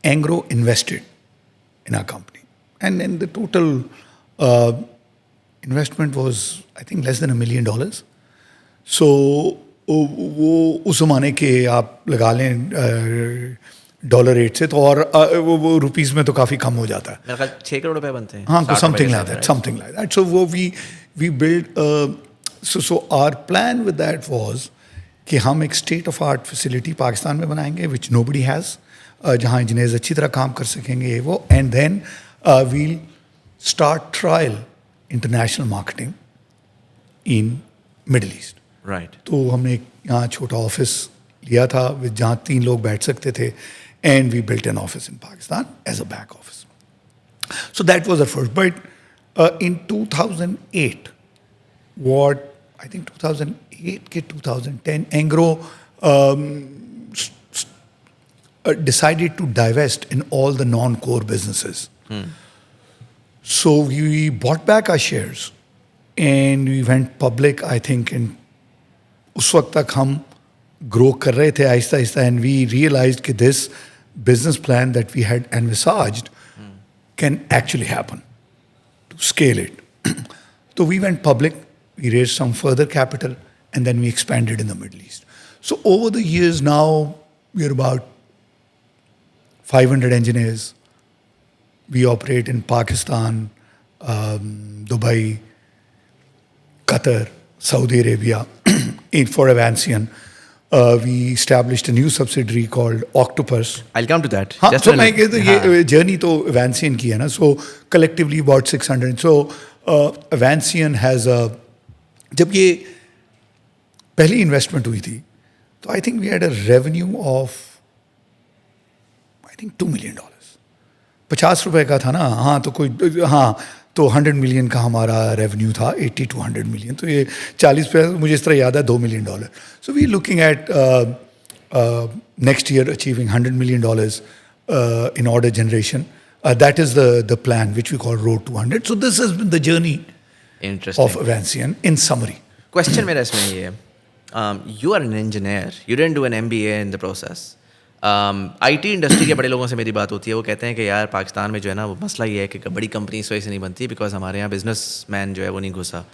Angro invested in our company, and then the total investment was I think less than $1 million. So वो उस ज़माने के आप लगा लें dollar rate से तो और वो रुपीस में तो काफ़ी कम हो जाता है. मेरे ख्याल 6 करोड़ रुपए बनते हैं. हाँ, something like that. So वो we built so our plan with that was कि हम एक state of art facility Pakistan में बनाएंगे which nobody has, जहाँ इंजीनियर्स अच्छी तरह काम कर सकेंगे वो, and then we'll start trial international marketing in Middle East. Right. तो हमने एक यहाँ छोटा ऑफिस लिया था जहाँ 3 लोग बैठ सकते थे, and we built an office in Pakistan as a back office. So that was our first. But in 2008, I think 2008 ke 2010, Angro decided to divest in all the non-core businesses. So we bought back our shares and we went public, I think, in उस वक्त तक हम grow कर रहे थे आहिस्ता आहिस्ता, and we realised कि this business plan that we had envisaged can actually happen to scale it. तो we went public, we raised some further capital, and then we expanded in the Middle East. So over the years now we are about 500 engineers. We operate in Pakistan, Dubai, Qatar, Saudi Arabia. For Avancion, we established a new subsidiary called Octopus. I'll come to that. हाँ, Just so a मैं little- कहता ये journey तो Avancion की है ना. So collectively about 600. So Avancion has a, जब ये पहली इन्वेस्टमेंट हुई थी तो I think we had a revenue of I think $2 million. 50 रुपए का था ना. हाँ तो कोई हाँ तो 100 मिलियन का हमारा रेवेन्यू था, 80 to 100 मिलियन. तो ये 40 पे मुझे इस तरह याद है $2 million. So we looking at next year achieving $100 million in order generation. That is the plan which we call Road to 100. So this has been the journey Interesting. of Avancion in summary. Question मेरा इसमें ये है, you are an engineer, you didn't do an MBA in the process. IT industry के बड़े लोगों से मेरी बात होती है, वो कहते हैं कि यार पाकिस्तान में जो है ना वो मसला ये है कि बड़ी कंपनी इस वजह से नहीं बनती बिकॉज हमारे यहाँ बिजनेसमैन जो है वो नहीं घुसा.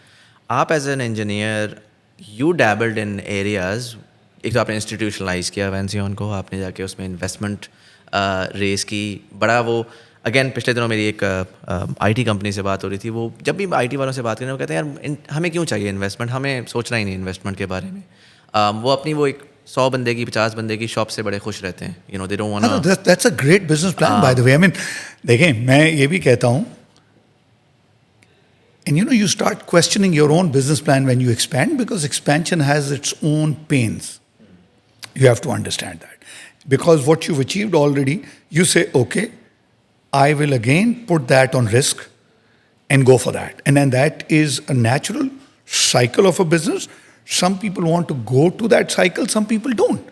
आप as an engineer you dabbled in areas. एक तो आपने इंस्टीट्यूशनलाइज किया वैंसियन को, आपने जाके उसमें इन्वेस्टमेंट रेस की. बड़ा वो अगेन पिछले दिनों मेरी एक IT कंपनी से बात हो रही थी. वो जब भी IT वालों से बात करें वो कहते हैं यार हमें क्यों चाहिए इन्वेस्टमेंट, हमें सोचना ही नहीं इन्वेस्टमेंट के बारे में. वो अपनी वो एक 100 बंदे की 50 बंदे की शॉप से बड़े खुश रहते हैं. You know they don't want. That's a great business plan bye the way. I mean देखें, मैं ये भी कहता हूँ, and you know, you start questioning your own business plan when you expand, because expansion has its own pains. You have to understand that. Because what you've achieved already, you say, okay, I will again put that on risk and go for that. And then that is a natural cycle of a business. Some people want to go to that cycle, some people don't.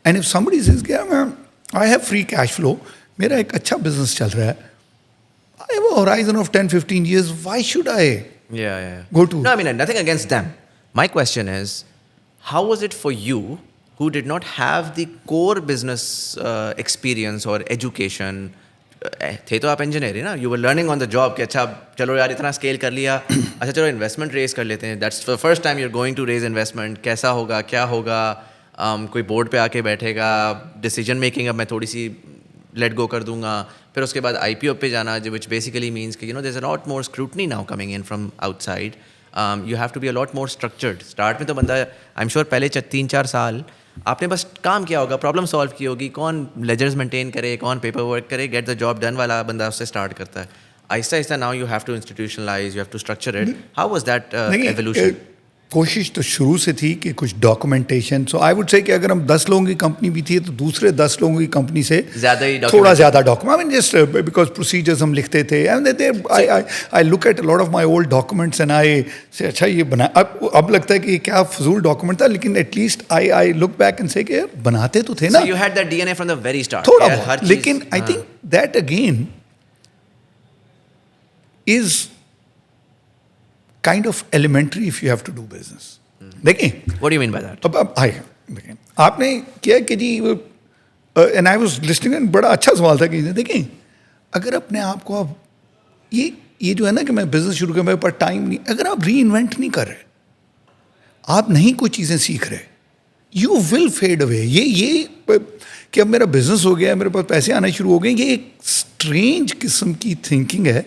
And if somebody says, yeah, man, I have free cash flow, मेरा एक अच्छा business चल रहा है, I have a horizon of 10-15 years, why should I go to? No, I mean nothing against them. My question is, how was it for you who did not have the core business experience or education? थे तो आप engineer ही ना, you were learning on the job कि अच्छा चलो यार इतना scale कर लिया, अच्छा चलो इन्वेस्टमेंट रेज कर लेते हैं. That's the first time you are going to raise investment. कैसा होगा, क्या होगा, कोई बोर्ड पे आके बैठेगा, डिसीजन मेकिंग अब मैं थोड़ी सी लेट गो कर दूंगा. फिर उसके बाद IPO पे जाना, विच बेसिकली मीन्स कि you know there is a lot more scrutiny now coming in from outside. You have to be a lot more structured. Start में तो बंदा आई एम श्योर पहले 3-4 साल आपने बस काम किया होगा, प्रॉब्लम सॉल्व की होगी, कौन लेजर्स मेंटेन करे, कौन पेपर वर्क करे, गेट द जॉब डन वाला बंदा उससे स्टार्ट करता है. आहिस्ता आहिस्ता now you have to institutionalise, you have to structure it. How was that evolution? कोशिश तो शुरू से थी कि कुछ documentation. So I would say कि अगर हम 10 लोगों की कंपनी भी थी तो दूसरे 10 लोगों की कंपनी से थोड़ा ज़्यादा document, I mean just because procedures हम लिखते थे. I look at lot of my old documents and I से अच्छा ये बना, अब लगता है कि क्या फजूल डॉक्यूमेंट था, लेकिन at least I look back and से कि बनाते तो थे ना. You had that DNA from the very start थोड़ा बहुत. लेकिन आई think that again is kind of elementary if you have to do business. देखिए, what do you mean by that? अब देखिए, आपने क्या कि जी and I was listening and बड़ा अच्छा सवाल था कि देखिए, अगर अपने आप को आप ये जो है ना कि मैं बिजनेस शुरू कर, मेरे पास टाइम नहीं, अगर आप री इन्वेंट नहीं कर रहे, आप नहीं कुछ चीज़ें सीख रहे, यू विल फेड अवे. ये कि अब मेरा बिजनेस हो गया, मेरे पास पैसे आने शुरू हो गए, ये एक स्ट्रेंज किस्म की थिंकिंग है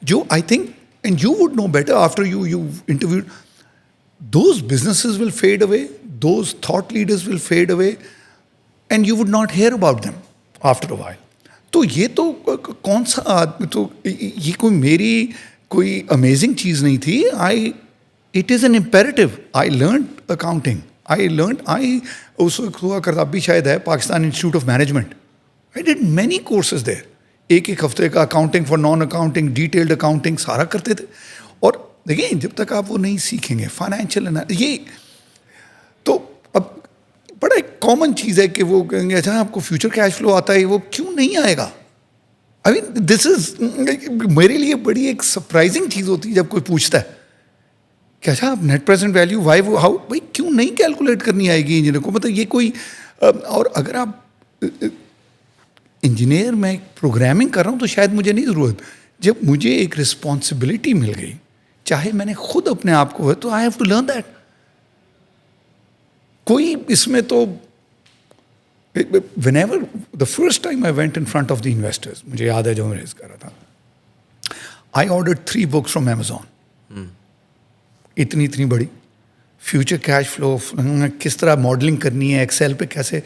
जो I think, and you would know better after you've interviewed, those businesses will fade away, those thought leaders will fade away, and you would not hear about them after a while. तो ये तो कौन सा आदमी, तो ये कोई मेरी कोई अमेजिंग चीज़ नहीं थी. It is an imperative. I learned accounting. उस वक्त हुआ करता भी शायद है Pakistan Institute of Management. I did many courses there. एक हफ्ते का accounting for non accounting, detailed accounting सारा करते थे. और देखिए, जब तक आप वो नहीं सीखेंगे फाइनेंशियल ये, तो अब बड़ा एक कॉमन चीज़ है कि वो कहेंगे अच्छा आपको फ्यूचर कैश फ्लो आता है, वो क्यों नहीं आएगा. आई मीन दिस इज मेरे लिए बड़ी एक सरप्राइजिंग चीज़ होती है जब कोई पूछता है कि अच्छा आप नेट प्रेजेंट वैल्यू हाउ भाई क्यों नहीं कैलकुलेट करनी आएगी इंजीनियर को. मतलब ये कोई और अगर आप इंजीनियर में प्रोग्रामिंग कर रहा हूँ तो शायद मुझे नहीं ज़रूरत. जब मुझे एक रिस्पॉन्सिबिलिटी मिल गई, चाहे मैंने खुद अपने आप को, तो I have to learn that. कोई इसमें तो whenever the first time I went in front of the investors, मुझे याद है जो मैं रेज कर रहा था, I ordered 3 books from Amazon. इतनी बड़ी फ्यूचर कैश फ्लो किस तरह मॉडलिंग करनी है, एक्सेल पे कैसे.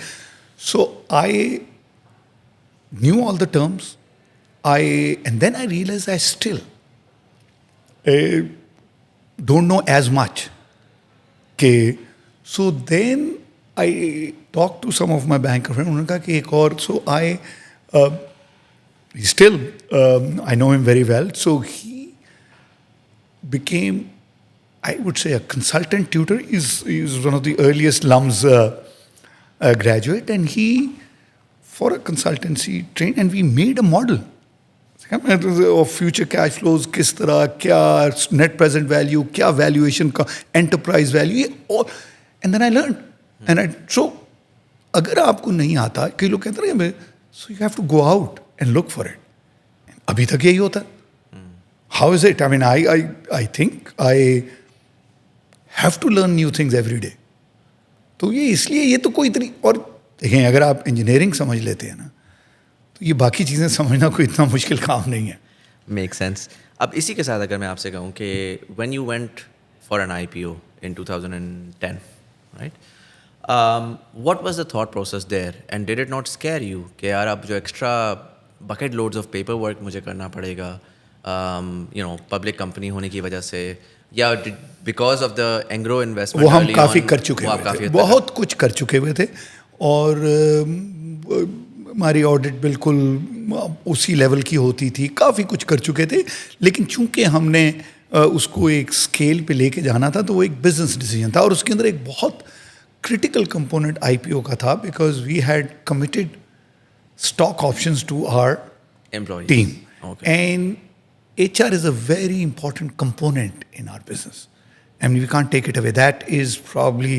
सो आई knew all the terms. And then I realized I still don't know as much. Okay. So then I talked to some of my banker friends. उन्होंने कहा कि एक और. So I know him very well. So he became, I would say, a consultant tutor. He's one of the earliest LUMS graduate, and he for a consultancy trained, and we made a model of future cash flows, किस तरह, क्या net present value, क्या valuation का enterprise value, and then I learned. And so अगर आपको नहीं आता, कई लोग कहते हैं so you have to go out and look for it. अभी तक यही होता है. How is it? I mean I think I have to learn new things every day. तो ये इसलिए, ये तो कोई इतनी, और देखें अगर आप इंजीनियरिंग समझ लेते हैं ना, तो ये बाकी चीज़ें समझना कोई इतना मुश्किल काम नहीं है. Make sense. अब इसी के साथ अगर मैं आपसे कहूँ कि when you went for an IPO in 2010, right, what was the thought process there and did it not scare you कि यार अब जो extra bucket loads of paper work मुझे करना पड़ेगा, यू नो, पब्लिक कंपनी होने की वजह से, या because of the Engro investment? वो हम काफ़ी कर चुके हुए थे, बहुत कुछ कर चुके हुए थे, और हमारी ऑडिट बिल्कुल उसी लेवल की होती थी, काफ़ी कुछ कर चुके थे. लेकिन चूंकि हमने उसको एक स्केल पे लेके जाना था, तो वो एक बिजनेस डिसीजन था, और उसके अंदर एक बहुत क्रिटिकल कंपोनेंट IPO का था, because we had committed stock options to our employees team. And HR is a very important component in our business. I mean, we can't take it away. That is probably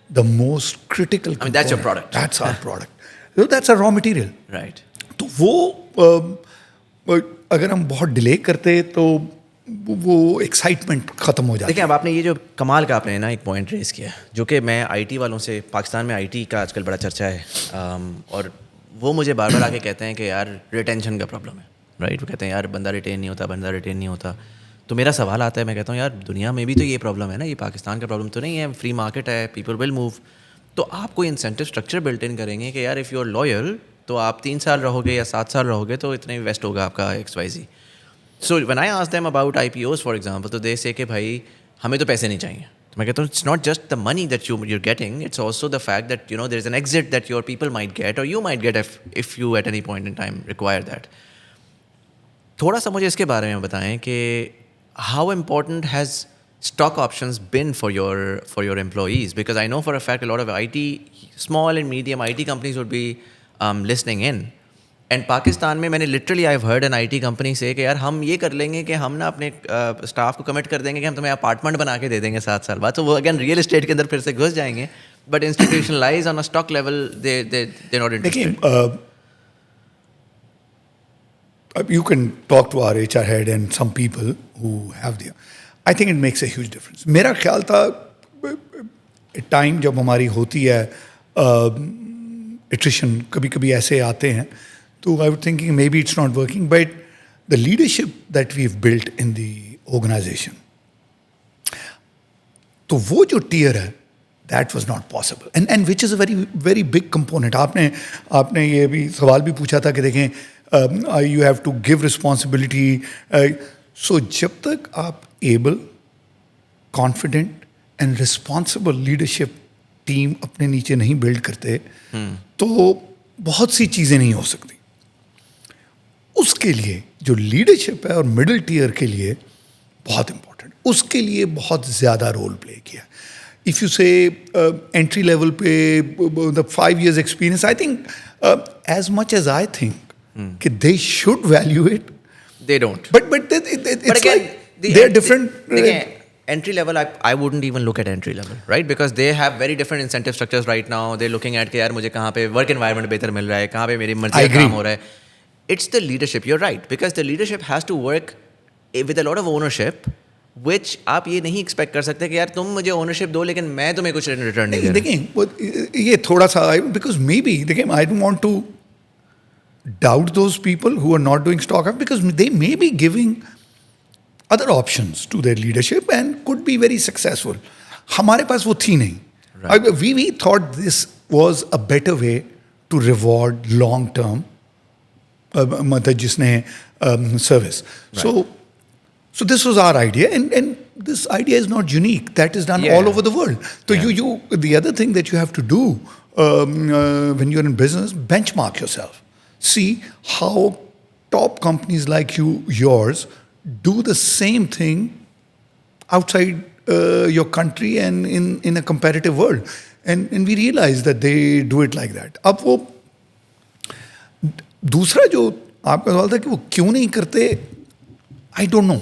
the most critical component. I mean, that's your product. That's our product. So that's our raw material. Right. तो वो अगर हम बहुत delay करते तो वो excitement ख़त्म हो जाती. देखिए, अब आपने ये जो कमाल का आपने ना एक पॉइंट रेस किया, जो कि मैं IT वालों से, पाकिस्तान में IT का आजकल बड़ा चर्चा है, और वो मुझे बार बार आके कहते हैं कि यार रिटेंशन का प्रॉब्लम है, राइट. वो कहते हैं यार बंदा रिटेन नहीं होता. तो मेरा सवाल आता है, मैं कहता हूँ यार दुनिया में भी तो ये प्रॉब्लम है ना, ये पाकिस्तान का प्रॉब्लम तो नहीं है, फ्री मार्केट है, पीपल विल मूव. तो आप कोई इंसेंटिव स्ट्रक्चर बिल्ट इन करेंगे कि यार इफ़ यू आर लॉयल तो आप 3 साल रहोगे या 7 साल रहोगे तो इतने इन्वेस्ट होगा आपका XYZ. So when I ask them about IPOs for example, तो दे से कि भाई हमें तो पैसे नहीं चाहिए. तो मैं कहता हूँ it's not just the money that you're getting, it's also the fact that, you know, there is an exit that your people might get or you might get if you at any point in time require that. थोड़ा सा मुझे इसके बारे में बताएं कि how important has stock options been for your employees? Because I know for a fact a lot of small and medium IT companies would be listening in. And Pakistan में मैंने literally I've heard an IT company say कि यार हम ये कर लेंगे कि हम ना अपने स्टाफ को कमिट कर देंगे कि हम तुम्हें अपार्टमेंट बना के दे देंगे 7 साल बाद. तो वो अगेन रियल एस्टेट के अंदर फिर से घुस जाएंगे. But institutionalized on a stock level they're not interested. देखिए, you can talk to our HR head and some people who have the, I think it makes a huge difference. मेरा ख्याल था टाइम जब हमारी होती है attrition, कभी कभी ऐसे आते हैं, तो I was thinking maybe it's not working, but the leadership that we've built in the organization, तो वो जो tier है, that was not possible, and which is a very very big component. आपने ये भी सवाल भी पूछा था कि देखें, you have to give responsibility. So जब तक आप able, confident and responsible leadership team अपने नीचे नहीं build करते, तो बहुत सी चीज़ें नहीं हो सकती. उसके लिए जो leadership है और middle tier के लिए बहुत important, उसके लिए बहुत ज़्यादा रोल प्ले किया. If you say entry level पे the 5 years experience, I think as much as I think कि they should value it, they don't. But it's again, like they're different. Entry level, I wouldn't even look at entry level, right? Because they have very different incentive structures right now. They're looking at कि यार मुझे कहाँ पे work environment बेहतर मिल रहा है, कहाँ पे मेरी मर्जी का काम हो रहा है. It's the leadership. You're right, because the leadership has to work with a lot of ownership, which आप ये नहीं expect कर सकते कि यार तुम मुझे ownership दो लेकिन मैं तुम्हें कुछ return नहीं दे रहा. देखिए, ये थोड़ा सा, because maybe देखिए, I don't want to doubt those people who are not doing stock up, because they may be giving other options to their leadership and could be very successful. हमारे पास वो थी नहीं. Right. We thought this was a better way to reward long term मतलब जिसने service. Right. So this was our idea, and this idea is not unique. That is done all over the world. So the other thing that you have to do when you're in business, benchmark yourself. See how top companies like yours do the same thing outside your country and in a competitive world. And we realize that they do it like that. अब वो दूसरा जो आपका सवाल था कि वो क्यों नहीं करते, I don't know.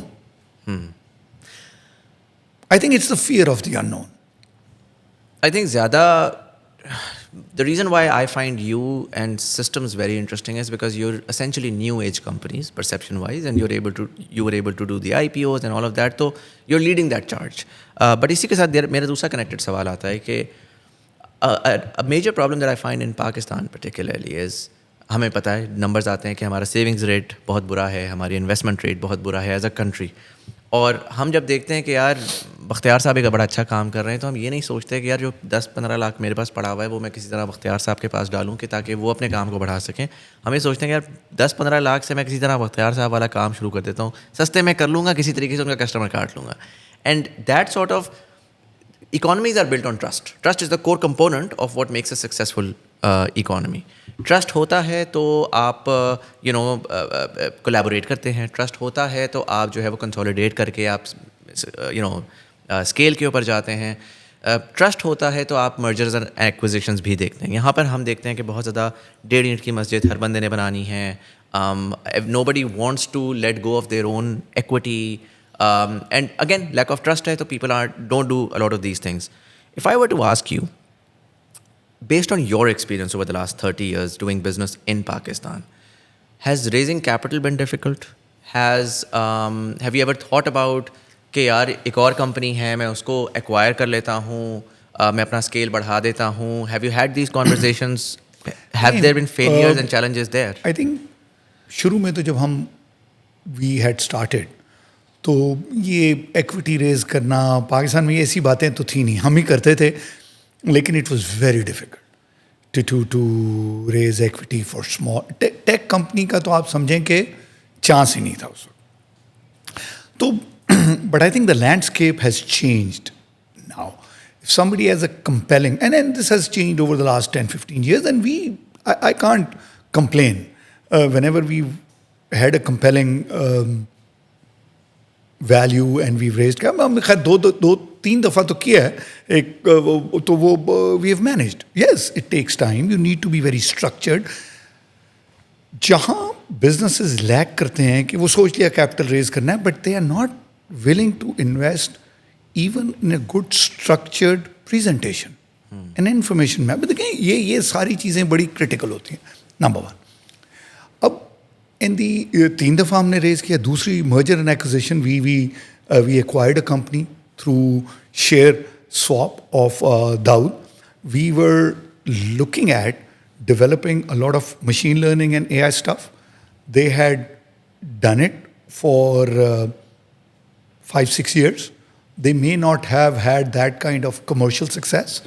I think it's the fear of the unknown. I think ज़्यादा The reason why I find you and systems very interesting is because you're essentially new age companies perception wise, and you were able to do the IPOs and all of that, so you're leading that charge. But इसी के साथ मेरा दूसरा connected सवाल आता है कि a major problem that I find in Pakistan particularly is, हमें पता है नंबर्स आते हैं कि हमारा सेविंग्स रेट बहुत बुरा है, हमारी इन्वेस्टमेंट रेट बहुत बुरा है एज अ कंट्री, और हम जब देखते हैं कि यार बख्तियार साहब एक बड़ा अच्छा काम कर रहे हैं, तो हम ये नहीं सोचते कि यार जो 10-15 लाख मेरे पास पड़ा हुआ है वो मैं किसी तरह बख्तियार साहब के पास डालूं कि ताकि वो अपने काम को बढ़ा सकें. हम ये सोचते हैं कि यार 10-15 लाख से मैं किसी तरह बख्तियार साहब वाला काम शुरू कर देता हूँ, सस्ते में कर लूँगा, किसी तरीके से उनका कस्टमर काट लूँगा. And that sort of economies are built on trust. Trust is the core component of what makes a successful economy. Trust होता है तो आप collaborate करते हैं. Trust होता है तो आप जो है वो consolidate करके आप scale के ऊपर जाते हैं. ट्रस्ट होता है तो आप मर्जर्स एंड एक्विजिशंस भी देखते हैं. यहाँ पर हम देखते हैं कि बहुत ज़्यादा 1.5 ईंट की मस्जिद हर बंदे ने बनानी है. Nobody wants to let go of their own equity. And again, lack of trust hai, so people don't do a lot of these things. If I were to ask you, based on your experience over the last 30 years doing business in Pakistan, has raising capital been difficult? Have you ever thought about कि यार एक और company है, मैं उसको acquire कर लेता हूँ, मैं अपना स्केल बढ़ा देता हूँ? Have you had these conversations? Have there been failures and challenges there? I think शुरू में तो जब हम we had started, तो ये एक्विटी रेज करना पाकिस्तान में ऐसी बातें तो थी नहीं, हम ही करते थे, लेकिन it was very difficult to raise equity for small tech company का. तो आप समझें कि चांस ही नहीं था उस वक्त. तो but I think the landscape has changed now. If somebody has a compelling and this has changed over the last 10-15 years, and I can't complain. Whenever we had a compelling value and we raised क्या, हमने खैर 2-3 दफ़ा तो किया है. एक तो वो we have managed. Yes, it takes time, you need to be very structured. जहाँ बिजनेसेस लैक करते हैं कि वो सोच लिया कैपिटल रेज करना है, but they are not willing to invest even in a good structured presentation and information map. देखें ये सारी चीज़ें बड़ी क्रिटिकल होती हैं. नंबर 1. अब इन दी 3 दफ़ा हमने रेज किया. दूसरी merger and acquisition, we acquired a company through share swap of Dawood. We were looking at developing a lot of machine learning and AI stuff. They had done it for 5-6 years. They may not have had that kind of commercial success,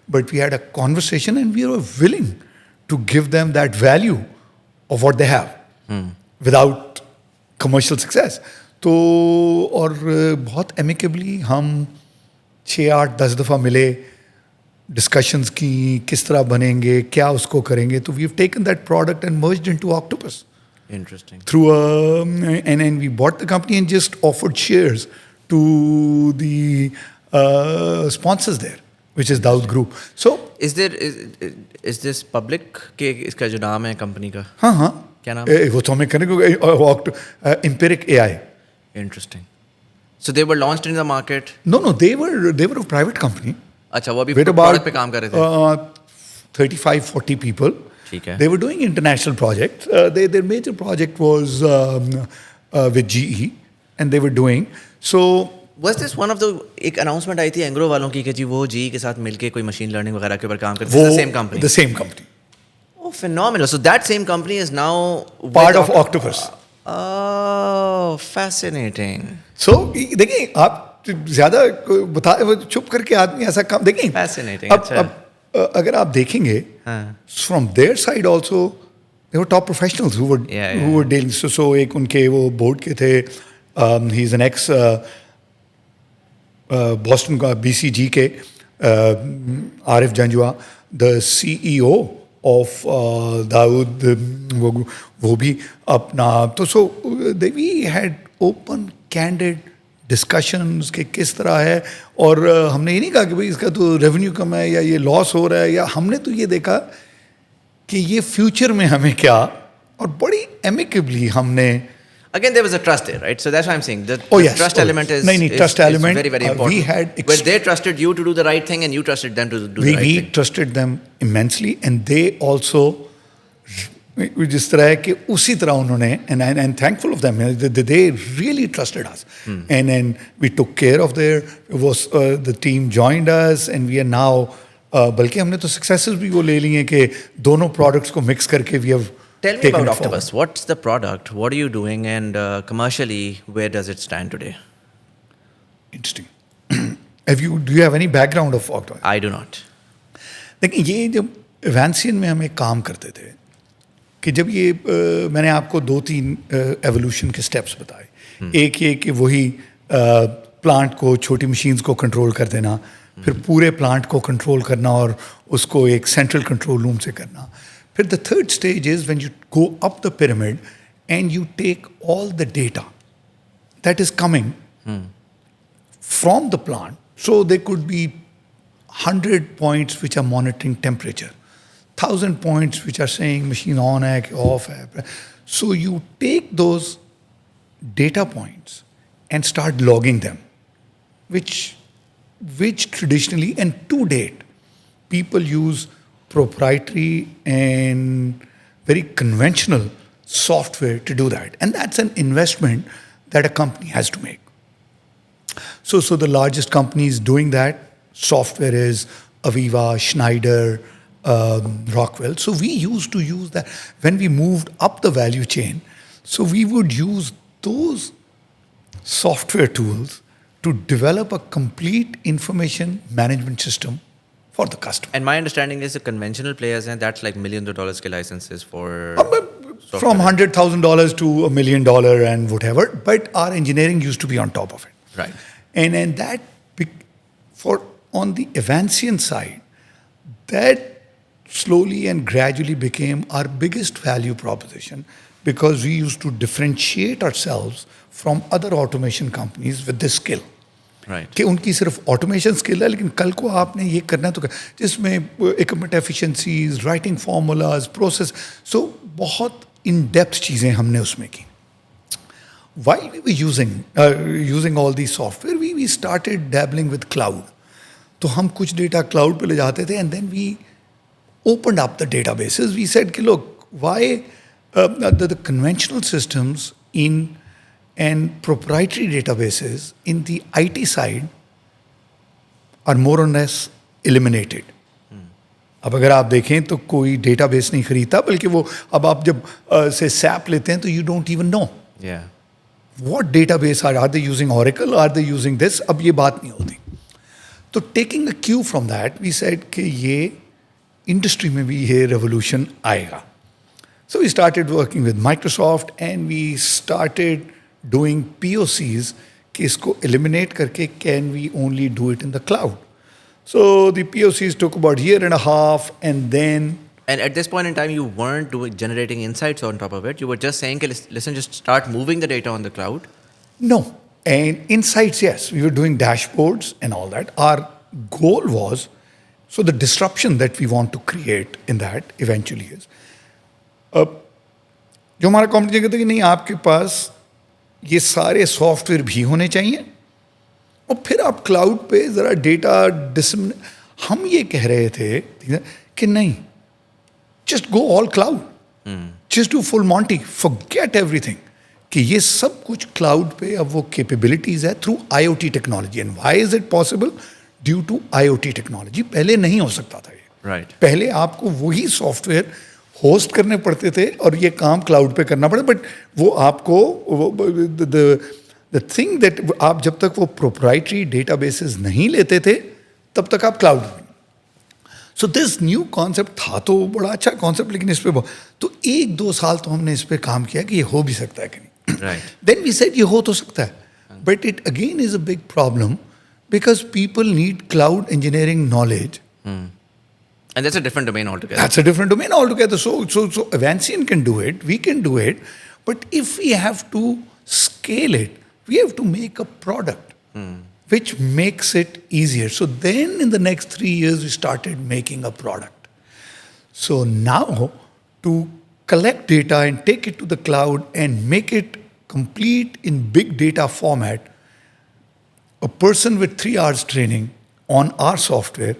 but we had a conversation and we were willing to give them that value of what they have without commercial success. तो और बहुत amicably हम 6-8-10 दफ़ा मिले, discussions की, किस तरह बनेंगे, क्या उसको करेंगे. तो we have taken that product and merged into Octopus. Interesting. Through and we bought the company and just offered shares to the sponsors there, which is Dawood Group. So is this public के इसका जो नाम है company का? हाँ क्या नाम है? वो तो हमें करेंगे Empiric AI. Interesting. So they were launched in the market. No, they were a private company. अच्छा, वो अभी प्रोडक्ट पे काम कर रहे थे. 35-40 people. ठीक है. They were doing international projects. Their major project was with GE, and they were doing so. Was this one of the एक announcement आई थी एंग्रो वालों की कि जी वो GE के साथ मिलके कोई मशीन लर्निंग वगैरह के ऊपर काम करते हैं? The same company. The same company. Oh, phenomenal. So that same company is now part of Octopus. Oh, fascinating. So देखिए, आप ज़्यादा बता चुप करके आदमी ऐसा काम देखें. Fascinating. अब अगर आप देखेंगे from their side also they were top professionals who were dealing. So एक उनके वो बोर्ड के थे. He is an ex Boston का BCG के Arif Janjua, the CEO of Dawood, वो भी अपना. तो so we had open candid discussions के किस तरह है. और हमने ये नहीं कहा कि भाई इसका तो रेवेन्यू कम है या ये लॉस हो रहा है, या हमने तो ये देखा कि ये फ्यूचर में हमें क्या, और बड़ी एमिकेबली हमने Again, there was a trust there, right? So that's why I'm saying the Yes. trust element is, No, trust element, very, very we important. had Where they trusted you to do the right thing and you trusted them to do the right we thing. trusted them immensely, and they also जिस तरह है कि उसी तरह उन्होंने and thankful of them, they really trusted us, and we took care of the team joined us, and we are now बल्कि हमने तो successes भी वो ले ली हैं कि दोनों products को mix करके we have Tell me taken about it forward. Octopus. What's the product? What are you doing? And commercially, where does it stand today? Interesting. Do you have any background of Octopus? I do not. देखिए ये जब एवेंसियन में हम एक काम करते थे कि जब ये मैंने आपको 2-3 एवोल्यूशन के स्टेप्स बताए। एक ये कि वही प्लांट को छोटी मशीन्स को कंट्रोल कर देना, फिर पूरे प्लांट को कंट्रोल करना और उसको एक सेंट्रल कंट्रोल रूम से करना। फिर the third stage is when you go up the pyramid and you take all the data that is coming from the plant. So there could be 100 points which are monitoring temperature, 1,000 points which are saying machine on hai, off hai. So you take those data points and start logging them, which traditionally and to date people use proprietary and very conventional software to do that, and that's an investment that a company has to make. So the largest companies doing that software is Aviva, Schneider, Rockwell. So we used to use that when we moved up the value chain. So we would use those software tools to develop a complete information management system for the customer. And my understanding is the conventional players, and that's like millions of dollars ke licenses for software. From $100,000 to $1 million and whatever. But our engineering used to be on top of it. Right. And that, on the Evancian side, that slowly and gradually became our biggest value proposition, because we used to differentiate ourselves from other automation companies with this skill. Right. कि उनकी सिर्फ automation skill है, लेकिन कल को आपने ये करना है तो जिसमें equipment efficiencies, writing formulas, process, so बहुत इन डेप्थ चीज़ें हमने उसमें की. While we were using all these software, we started dabbling with cloud. तो हम कुछ डेटा क्लाउड पे ले जाते थे, and then we opened up the databases. We said कि look, why the conventional systems and proprietary databases in the IT side are more or less eliminated. अब अगर आप देखें तो कोई डेटाबेस नहीं खरीदता, बल्कि वो अब आप जब से SAP लेते हैं तो you don't even know. Yeah. What database are they using? Oracle? Are they using this? अब ये बात नहीं होती. तो taking a cue from that, we said कि ये industry में भी ये revolution आएगा. So we started working with Microsoft and we started doing POCs कि इसको eliminate करके can we only do it in the cloud. So the POCs took about a year and a half, and then And at this point in time, you weren't generating insights on top of it. You were just saying, listen, just start moving the data on the cloud. no. And insights, yes, we were doing dashboards and all that. Our goal was, so the disruption that we want to create in that eventually is, जो हमारा competition कहते हैं कि नहीं, आपके पास ये सारे software भी होने चाहिए और फिर आप क्लाउड पे ज़रा डेटा हम ये कह रहे थे कि नहीं, just go all cloud. Just do full Monty. Forget everything. कि ये सब कुछ क्लाउड पे अब वो कैपेबिलिटीज है through IoT technology. And why is it possible? Due to IoT technology. पहले नहीं हो सकता था ये. Right. पहले आपको वही सॉफ्टवेयर होस्ट करने पड़ते थे और ये काम क्लाउड पे करना पड़ता. बट वो आपको द थिंग दैट आप जब तक वो प्रोप्राइटरी डेटाबेसेस नहीं लेते थे तब तक आप क्लाउड में. सो दिस न्यू कॉन्सेप्ट था तो बड़ा अच्छा कॉन्सेप्ट, लेकिन इस पे तो 1-2 साल तो हमने इस पे काम किया कि ये हो भी सकता है कि नहीं. Right. Then we said ये हो तो सकता है, but it again is a big problem because people need cloud engineering knowledge. And that's a different domain altogether. That's a different domain altogether. So Avancian can do it, we can do it, but if we have to scale it, we have to make a product which makes it easier. So then in the next 3 years, we started making a product. So now to collect data and take it to the cloud and make it complete in big data format, a person with 3 hours training on our software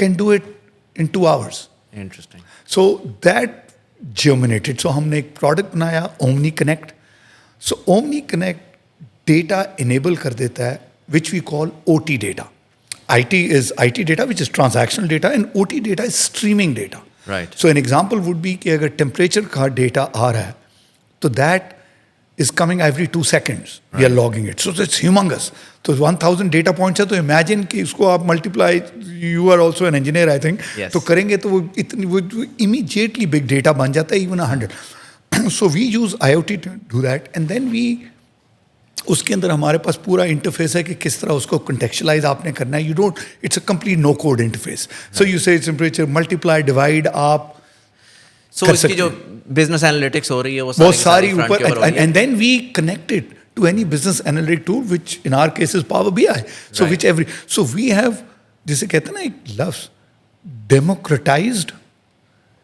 can do it in 2 hours. Interesting. So that germinated. So हमने एक product बनाया, Omni Connect. So Omni Connect data enable कर देता है, which we call OT data. IT is IT data, which is transactional data, and OT data is streaming data. Right. So an example would be कि अगर temperature का data आ रहा है, तो that is coming every 2 seconds. We are logging it. So it's humongous. So 1,000 data points है, तो imagine कि इसको आप multiply, you are also an engineer, I think. Yes. तो करेंगे तो वो immediately big data बन जाता है, even 100. So we use IoT to do that, and then we उसके अंदर हमारे पास पूरा इंटरफेस है कि किस तरह उसको contextualize आपने करना है. You don't, it's a complete no code interface. So you say temperature, multiply, divide, आप So कर इसकी सकते जो हैं. business analytics हो रही है वो वो की सारी front ऊपर के ऊपर हो रही है. and then we connect it to any business analytic tool, which in our case is Power BI. So Right. so we have, जिसे कहते हैं ना एक लफ्ज, democratized.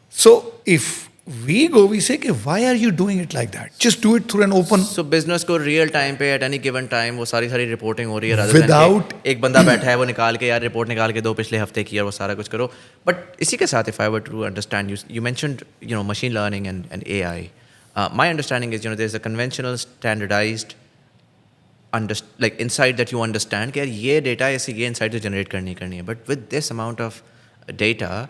So if we go, we say कि why are you doing it like that? Just do it through an open. So business को real time पे at any given time वो सारी reporting हो रही है rather than Without- कि एक बंदा बैठा है वो निकाल के यार report निकाल के दो पिछले हफ्ते की और वो सारा कुछ करो. But इसी के साथ if I were to understand you mentioned machine learning and AI. My understanding is there's a conventional standardized like insight that you understand कि यार ये data ऐसे ये insight तो generate करनी है. But with this amount of data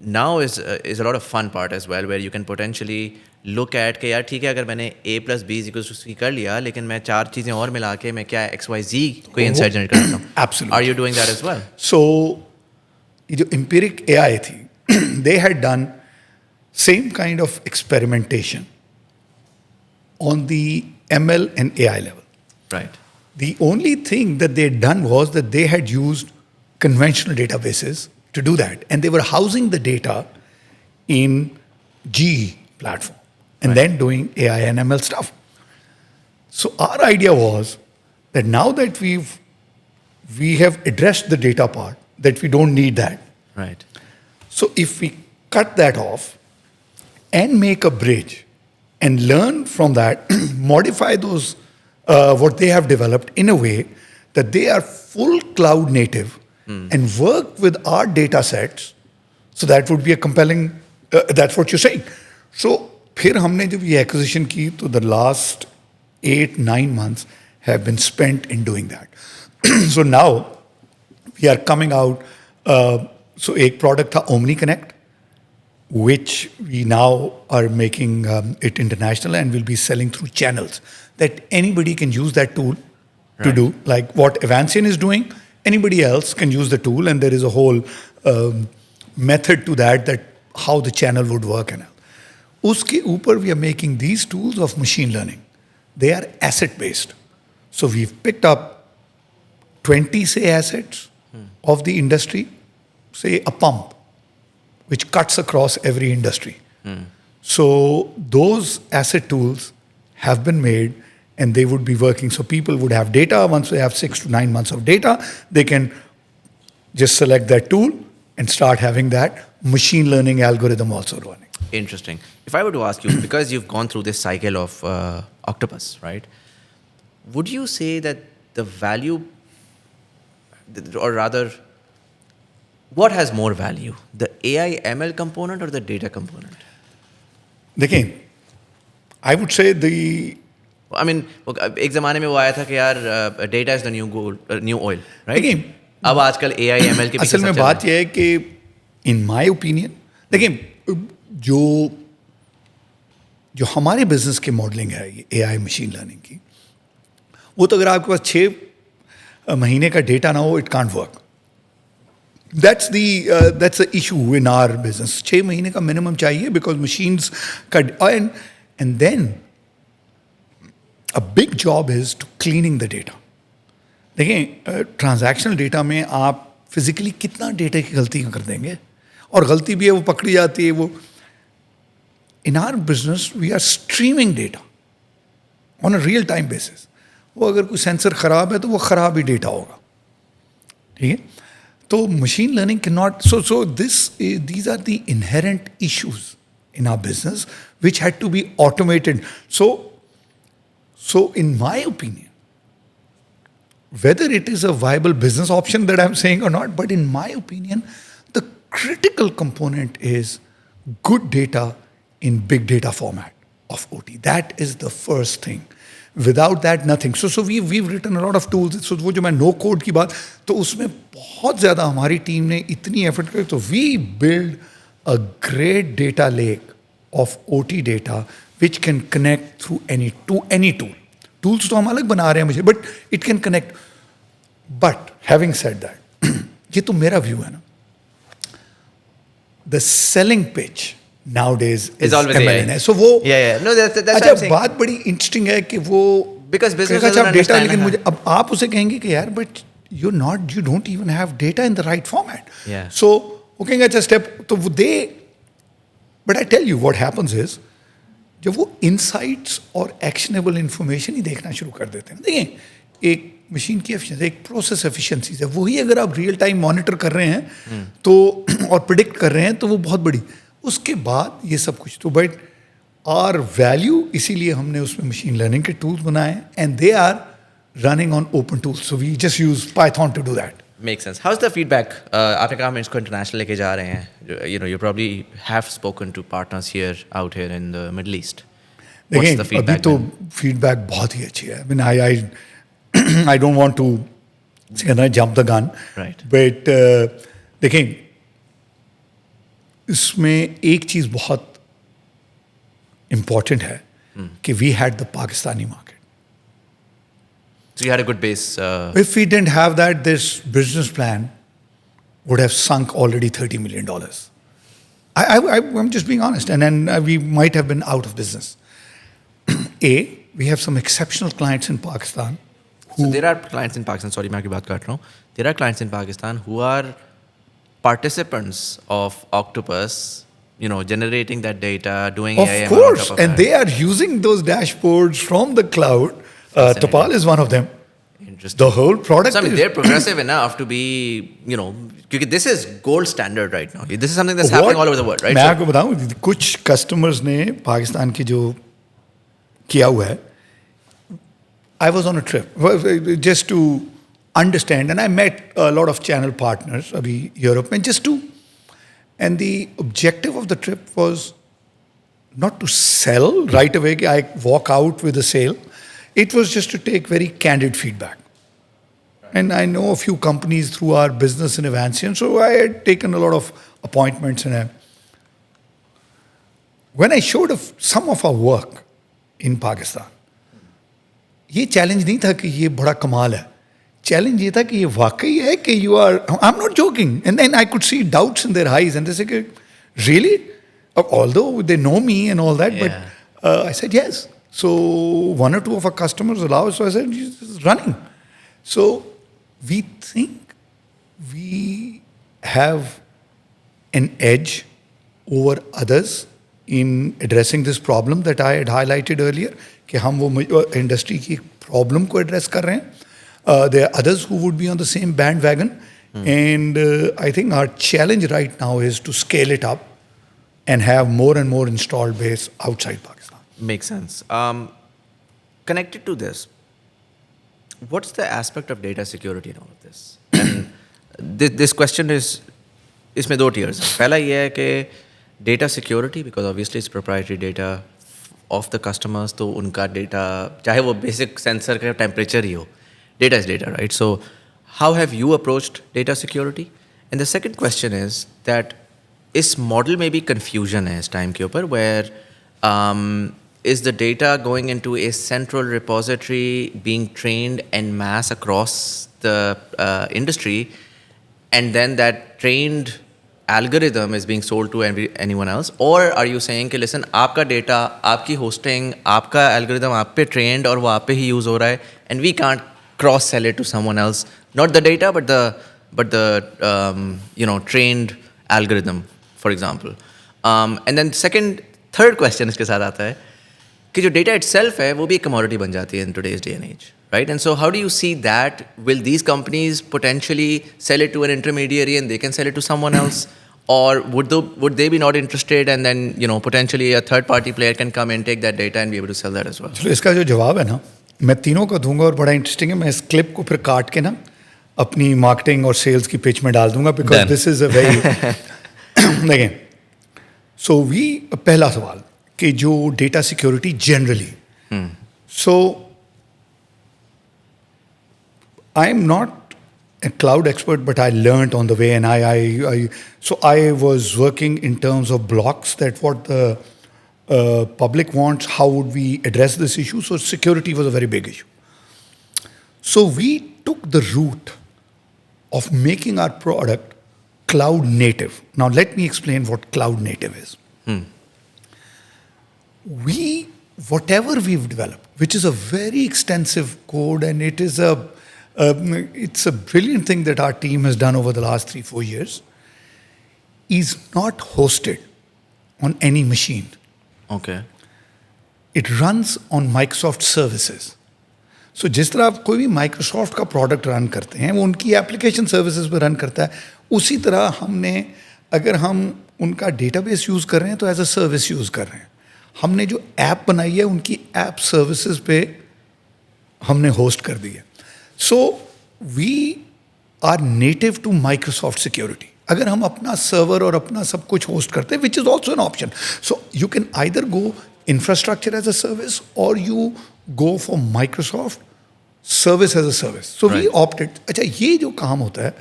now is a lot of fun part as well, where you can potentially look at कि यार ठीक है अगर मैंने a plus b is equals to c कर लिया लेकिन मैं 4 चीज़ें और मिला के मैं क्या XYZ कोई insight generate कर सकता हूँ. Absolutely. Are you doing that as well? So ये जो empiric AI थी, they had done same kind of experimentation on the ML and AI level. Right. The only thing that they had done was that they had used conventional databases to do that. And they were housing the data in GE platform and then doing AI and ML stuff. So our idea was that now that we have addressed the data part, that we don't need that. Right. So if we cut that off and make a bridge and learn from that, modify those, what they have developed in a way that they are full cloud native and work with our data sets, so that would be a compelling, that's what you're saying. So फिर हमने जब ये acquisition की, तो the last 8-9 months have been spent in doing that. So now we are coming out, so एक product था Omni Connect, which we now are making it international and will be selling through channels that anybody can use that tool to do, like what Evancian is doing. Anybody else can use the tool, and there is a whole method to that how the channel would work. And uske upar we are making these tools of machine learning. They are asset based. So we've picked up 20 say assets of the industry, say a pump, which cuts across every industry. So those asset tools have been made, and they would be working. So people would have data. Once they have 6 to 9 months of data, they can just select that tool and start having that machine learning algorithm also running. Interesting. If I were to ask you, because you've gone through this cycle of Octopus, right? Would you say that the value, or rather, what has more value, the AI ML component or the data component? Again, I would say the I mean, एक ज़माने में वो आया था कि यार data is the new gold, new oil, right? Again, अब आजकल AI ML के पीछे असल सब में चल रहा बात यह है कि in my opinion, देखिए जो हमारे बिजनेस की मॉडलिंग है ये AI मशीन लर्निंग की, वो तो अगर आपके पास 6 महीने का डेटा ना हो, it can't work. That's the issue in our business. 6 महीने का मिनिमम चाहिए, because machines का and then a big job is to cleaning the data. देखिए ट्रांजैक्शनल डेटा में आप फिजिकली कितना डेटा की गलतियां कर देंगे, और गलती भी है वो पकड़ी जाती है. वो in our business we are streaming data on a real time basis. वो अगर कोई सेंसर खराब है तो वो खराब ही डेटा होगा, ठीक है. तो machine learning can not, so these are the inherent issues in our business which had to be automated. So So in my opinion, whether it is a viable business option that I'm saying or not, but in my opinion, the critical component is good data in big data format of OT. That is the first thing. Without that, nothing. So we've written a lot of tools. So वो जो मैं no code की बात, तो उसमें बहुत ज़्यादा हमारी टीम ने इतनी effort करी. तो we build a great data lake of OT data which can connect through any tool. Tools तो हम अलग बना रहे हैं मुझे, but it can connect. But having said that, ये तो मेरा view है ना. The selling pitch nowadays is always MLN AI. है. So वो No, that's what अच्छा I'm saying. बात बड़ी इंटरेस्टिंग है कि वो Because business कहेगा, doesn't अच्छा डेटा, understand लेकिन हाँ. मुझे अब आप उसे कहेंगे कि यार but you don't even have data in the right format. Yeah. So वो कहेंगे अच्छा स्टेप तो वो दे. But I tell you what happens is जब वो इनसाइट्स और एक्शनेबल इंफॉर्मेशन ही देखना शुरू कर देते हैं. देखिए एक मशीन की एफिशिएंसी, एक प्रोसेस एफिशिएंसी है, वही अगर आप रियल टाइम मॉनिटर कर रहे हैं तो और प्रिडिक्ट कर रहे हैं तो वो बहुत बड़ी. उसके बाद ये सब कुछ तो बट आर वैल्यू, इसीलिए हमने उसमें मशीन लर्निंग के टूल्स बनाए and they are running on open tools. So we just use Python to do that. Makes sense. How's the feedback? आपने कहा हम इसको इंटरनेशनल लेके जा रहे हैं. You probably have spoken to partners here out here in the Middle East. What's देखिए the अभी feedback? तो been? फीडबैक बहुत ही अच्छी है. I mean I don't want to jump the gun, Right. But देखिए इसमें एक चीज़ बहुत इम्पॉर्टेंट है कि we had the Pakistani market. So you had a good base. If we didn't have that, this business plan would have sunk already $30 million. I'm just being honest, and then we might have been out of business. We have some exceptional clients in Pakistan. So there are clients in Pakistan. Sorry, मैं आपकी बात काट रहा हूँ. There are clients in Pakistan who are participants of Octopus. Generating that data, doing Of AI course, on top of and that. they are using those dashboards from the cloud. Fascinating. Tapal is one of them. Interesting. The whole product So, I mean, is they're progressive enough to be, because this is gold standard right now. This is something that's happening all over the world, right? मैं So- आपको बताऊं, कुछ customers ने पाकिस्तान की जो किया हुआ है. I was on a trip just to understand, and I met a lot of channel partners अभी यूरोप में and the objective of the trip was not to sell right away. I walk out with a sale. It was just to take very candid feedback. And I know a few companies through our business in Avancian, so I had taken a lot of appointments. When I showed some of our work in Pakistan, ये challenge नहीं था कि ये बड़ा कमाल है. Challenge ये था कि ये वाकई है कि you are, I am not joking. And then I could see doubts in their eyes and they say really, although they know me and all that, but I said yes. So one or two of our customers allow us, so I said it's running. So we think we have an edge over others in addressing this problem that I had highlighted earlier, कि हम वो industry की problem को address कर रहे हैं. There are others who would be on the same bandwagon, and I think our challenge right now is to scale it up and have more and more installed base outside Pakistan. Makes sense. Connected to this, what's the aspect of data security in all of this? And this question is, इसमें दो tiers हैं. पहला ये है कि data security, because obviously it's proprietary data of the customers, तो उनका data, चाहे वो basic sensor का temperature ही हो, data is data, right? So how have you approached data security? And the second question is that इस model में भी confusion है इस time के ऊपर, where is the data going into a central repository being trained en masse across the industry, and then that trained algorithm is being sold to anyone else? Or are you saying कि listen, आपका data, आपकी hosting, आपका algorithm आप पे trained और वो आप पे ही use हो रहा है, and we can't cross sell it to someone else, not the data but the trained algorithm, for example. And then third question इसके साथ आता है कि जो data itself है वो भी एक commodity बन जाती है in today's day and age, right? And so how do you see that? Will these companies potentially sell it to an intermediary and they can sell it to someone else? Or would they be not interested, and then potentially a third party player can come and take that data and be able to sell that as well? चलो इसका जो जवाब है ना, मैं तीनों का दूंगा और बड़ा इंटरेस्टिंग है. मैं इस क्लिप को फिर काट के ना अपनी मार्केटिंग और सेल्स की पिच में डाल दूंगा, because this is a very देखें. सो वी पहला सवाल कि जो data security generally, so I am not a cloud expert, but I learned on the way, and I was working in terms of blocks, that what the public wants, how would we address this issue. So security was a very big issue. So we took the route of making our product cloud native. Now let me explain what cloud native is. Whatever we've developed, which is a very extensive code, and it is it's a brilliant thing that our team has done over the last 3-4 years, is not hosted on any machine. Okay. It runs on Microsoft services. So जिस तरह आप कोई भी Microsoft का product run करते हैं, वो उनकी एप्लीकेशन सर्विसेज पर रन करता है, उसी तरह हमने, अगर हम उनका डेटाबेस यूज़ कर रहे हैं तो एज अ सर्विस यूज़ कर रहे हैं. हमने जो ऐप बनाई है उनकी ऐप सर्विसेज पे हमने होस्ट कर दी है. So we are native to Microsoft security. अगर हम अपना सर्वर और अपना सब कुछ होस्ट करते हैं, which is also an option. So you can either go infrastructure as a service और you go for Microsoft service as a service. So we opted. अच्छा, ये जो काम होता है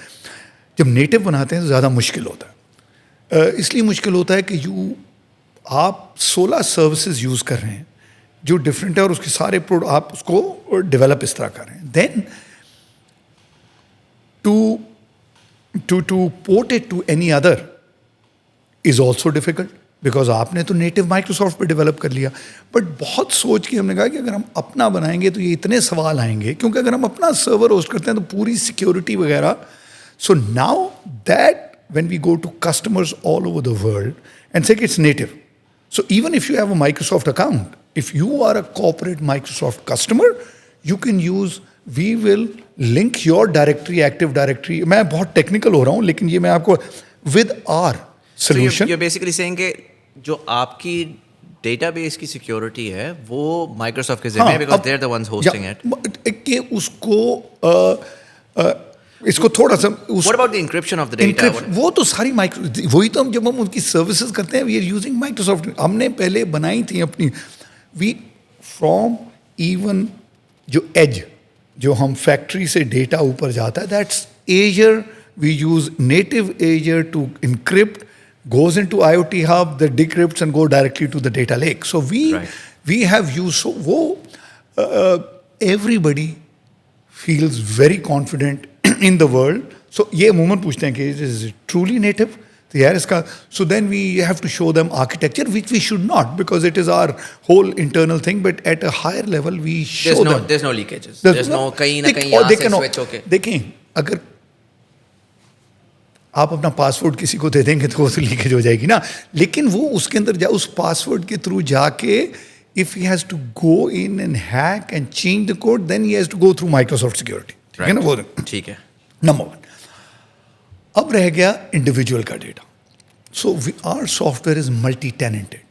जब नेटिव बनाते हैं तो ज़्यादा मुश्किल होता है. इसलिए मुश्किल होता है कि आप 16 सर्विसेज यूज़ कर रहे हैं जो डिफरेंट है, और उसके सारे आप उसको डेवलप इस तरह कर रहे हैं. Then to port it to any other is also difficult, because आपने तो नेटिव माइक्रोसॉफ्ट पे डेवलप कर लिया. बट बहुत सोच के हमने कहा कि अगर हम अपना बनाएंगे तो ये इतने सवाल आएंगे, क्योंकि अगर हम अपना सर्वर होस्ट करते हैं तो पूरी सिक्योरिटी वगैरह. So now that when we go to customers all over the world and say it's native. So even if you have a Microsoft account, if you are a corporate Microsoft customer, you can use, we will link your directory, Active Directory. मैं बहुत technical हो रहा हूँ, लेकिन ये मैं आपको with our solution. So you're basically saying कि जो आपकी डेटाबेस की सिक्योरिटी है वो माइक्रोसॉफ्ट के जिम्मे है, because they're the ones hosting it. कि उसको इसको थोड़ा सा What about the encryption of the data? वो तो सारी वही तो जब हम उनकी सर्विसेज करते हैं, वी आर यूजिंग माइक्रोसॉफ्ट. हमने पहले बनाई थी अपनी, वी फ्रॉम इवन जो एज, जो हम फैक्ट्री से डेटा ऊपर जाता है, that's Azure. We use native Azure to encrypt, goes into IoT hub, that decrypts and go directly to the data lake. So we have used, so everybody feels very confident in the world. So ये अमूमन पूछते हैं कि is it truly native? तो यार इसका, so then we have to show them architecture, which we should not, because it is our whole internal thing. But at a higher level, we show them. There's no leakages. There's no कहीं ना कहीं यहाँ से switch होके. देखें, अगर आप अपना पासवर्ड किसी को दे देंगे तो वो तो लीकेज हो जाएगी ना. लेकिन वो उसके अंदर उस पासवर्ड के थ्रू जाके, if he has to go in and hack and change the code, then he has to go through Microsoft security. ठीक है ना वो? ठीक है. नंबर 1. अब रह गया इंडिविजुअल का data. So our software is multi tenanted.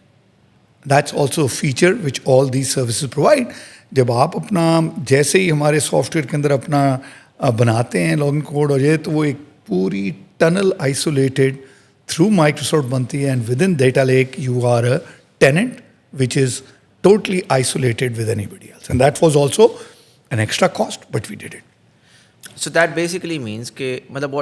That's also feature which all these services provide. जब आप अपना, जैसे ही हमारे सॉफ्टवेयर के अंदर अपना बनाते हैं लॉगिन कोड और ये, तो वो एक पूरी टनल आइसोलेटेड थ्रू माइक्रोसॉफ्ट बनती है, and within data lake you are a tenant which is totally isolated with anybody else. And that was also an extra cost, but we did it. So that basically means कि मतलब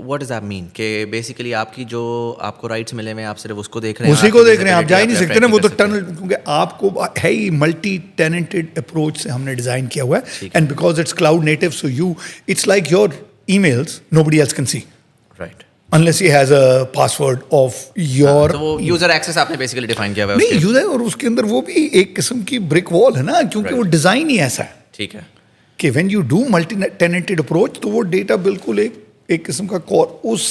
what does that mean? कि basically आपकी जो आपको rights मिले हैं, आप सिर्फ उसको देख रहे हैं, उसी को देख रहे हैं, आप जा ही नहीं सकते ना. वो तो टनल, क्योंकि आपको है ही मल्टी टेनेंटेड अप्रोच से हमने डिजाइन किया हुआ है. And because it's cloud native, so it's like your emails, nobody else can see. Right. Unless he has a password of your. तो वो यूजर एक्सेस आपने बेसिकली डिफाइन किया हुआ है. नहीं, यूजर, और उसके अंदर वो भी एक किस्म की ब्रिक वॉल है ना, क्योंकि वो डिजाइन ही ऐसा है. ठीक है. कि when you do multi tenanted approach, तो वो डेटा बिल्कुल एक किस्म का कोर उस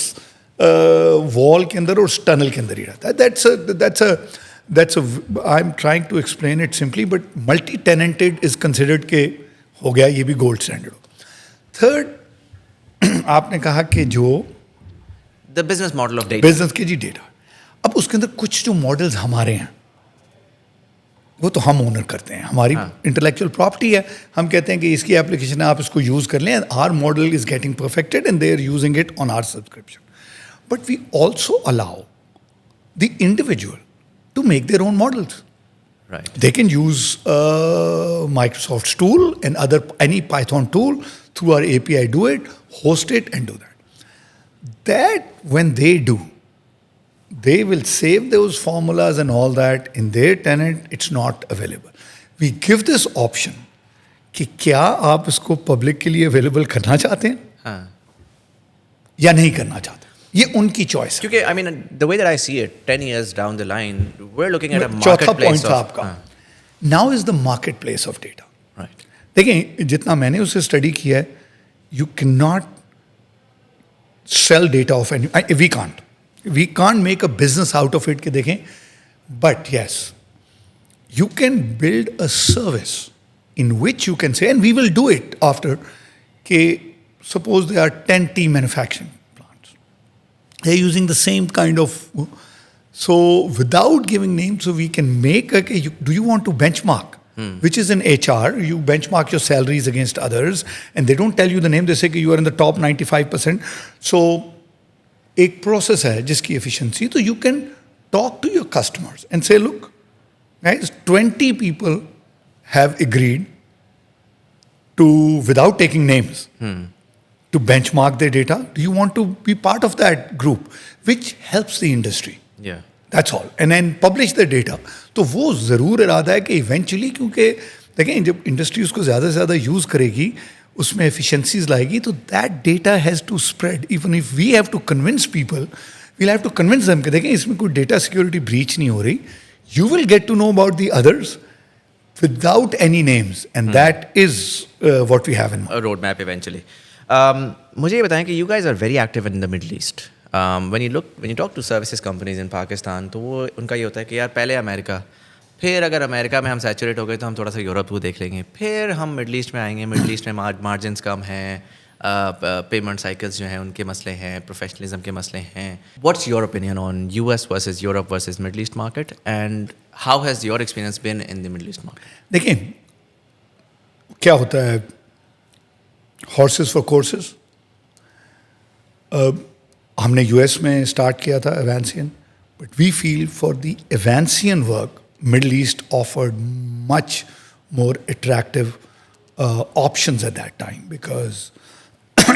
वॉल के अंदर और उस टनल के अंदर ही रहता है. That's I am trying to explain it simply, but multi tenanted is considered के हो गया, ये भी गोल्ड स्टैंडर्ड. थर्ड, आपने कहा कि जो the business model of data. Business के जी डेटा। अब उसके अंदर कुछ जो मॉडल्स हमारे हैं वो तो हम ओनर करते हैं, हमारी इंटेलेक्चुअल प्रॉपर्टी है, हम कहते हैं कि इसकी एप्लीकेशन है, आप इसको यूज कर लें, our model is getting perfected and they are using it on our subscription, but we also allow the individual to make their own models. Right. They can use Microsoft's tool and any Python tool through our API, do it, host it, and do that. That when they do, they will save those formulas and all that in their tenant. It's not available. We give this option कि क्या आप इसको public के लिए available करना चाहते हैं हाँ. या नहीं करना चाहते. ये उनकी चॉइस है. क्योंकि I mean the way that I see it, 10 years down the line, we're looking at a चौथा marketplace पॉइंट था of आपका. Now is the marketplace of data. right. देखिए जितना मैंने उसे स्टडी किया है, you can not sell data of any, we can't make a business out of it कि देखें, but yes you can build a service in which you can say, and we will do it after, कि suppose there are 10 T manufacturing plants, they're using the same kind of, so without giving names, so we can make do you want to benchmark, which is in HR, you benchmark your salaries against others and they don't tell you the name, they say you are in the top 95%. So एक process है जिसकी efficiency, so you can talk to your customers and say, look guys, 20 people have agreed to, without taking names, to benchmark their data. Do you want to be part of that group, which helps the industry? Yeah. That's all. And then publish the data. तो वो ज़रूर इरादा है कि eventually, क्योंकि देखें जब industry उसको ज़्यादा से ज़्यादा यूज़ करेगी, उसमें एफिशिएंसीज लाएगी, तो that data has to spread. Even if we have to convince people, we'll have to convince them कि देखें इसमें कोई डेटा सिक्योरिटी ब्रीच नहीं हो रही. You will get to know about the others without any names, and that is what we have in mind. A roadmap eventually. मुझे ये बताएं कि you guys are very active in the Middle East. When you talk to services companies in Pakistan, तो वो उनका ये होता है कि यार पहले अमेरिका, फिर अगर अमेरिका में हम सैचुरेट हो गए तो हम थोड़ा सा यूरोप को देख लेंगे, फिर हम मिडल ईस्ट में आएंगे. मिडल ईस्ट में मार्जिन्स कम हैं, पेमेंट साइकिल्स जो हैं उनके मसले हैं, प्रोफेशनलिज्म के मसले हैं. What's your opinion on US versus Europe versus Middle East market, and how has your experience been in the Middle East market? देखिए क्या होता है, हॉर्सेस फॉर कोर्सेस. हमने यूएस में स्टार्ट किया था Avanceon, but we feel for the Avanceon work Middle East offered much more attractive options at that time, because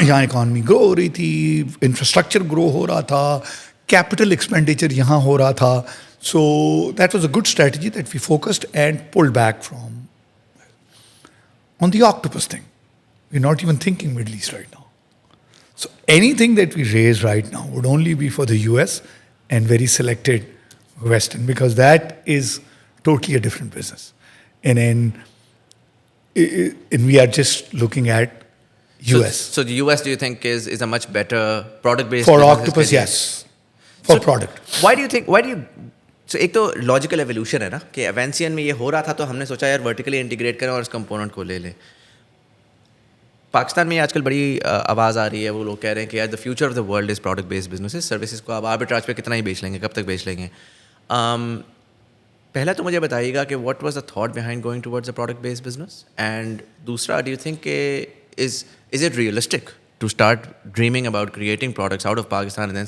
यहाँ economy grow हो रही थी, इंफ्रास्ट्रक्चर ग्रो हो रहा था, कैपिटल एक्सपेंडिचर यहाँ हो रहा था. So that was a good strategy that we focused and pulled back from. On the octopus thing, we're not even thinking Middle East right now. So anything that we raise right now would only be for the US and very selected Western, because that is totally a different business. And we are just looking at US. So the US, do you think is a much better product based For business octopus, career? yes. For product. Why do you so एक तो logical evolution है ना कि एवेंसियन में ये हो रहा था तो हमने सोचा यार वर्टिकली इंटीग्रेट करें और इस कंपोनेंट को ले लें. पाकिस्तान में आजकल बड़ी आवाज़ आ रही है, वो लोग कह रहे हैं कि यार the future of the world is product based businesses. Services को आप आर्बिट्राज पे कितना ही बेच लेंगे, कब तक बेच लेंगे. पहला तो मुझे बताइएगा कि what was the thought behind going towards a product based business, and दूसरा, do you think is it realistic to start dreaming about creating products out of Pakistan and then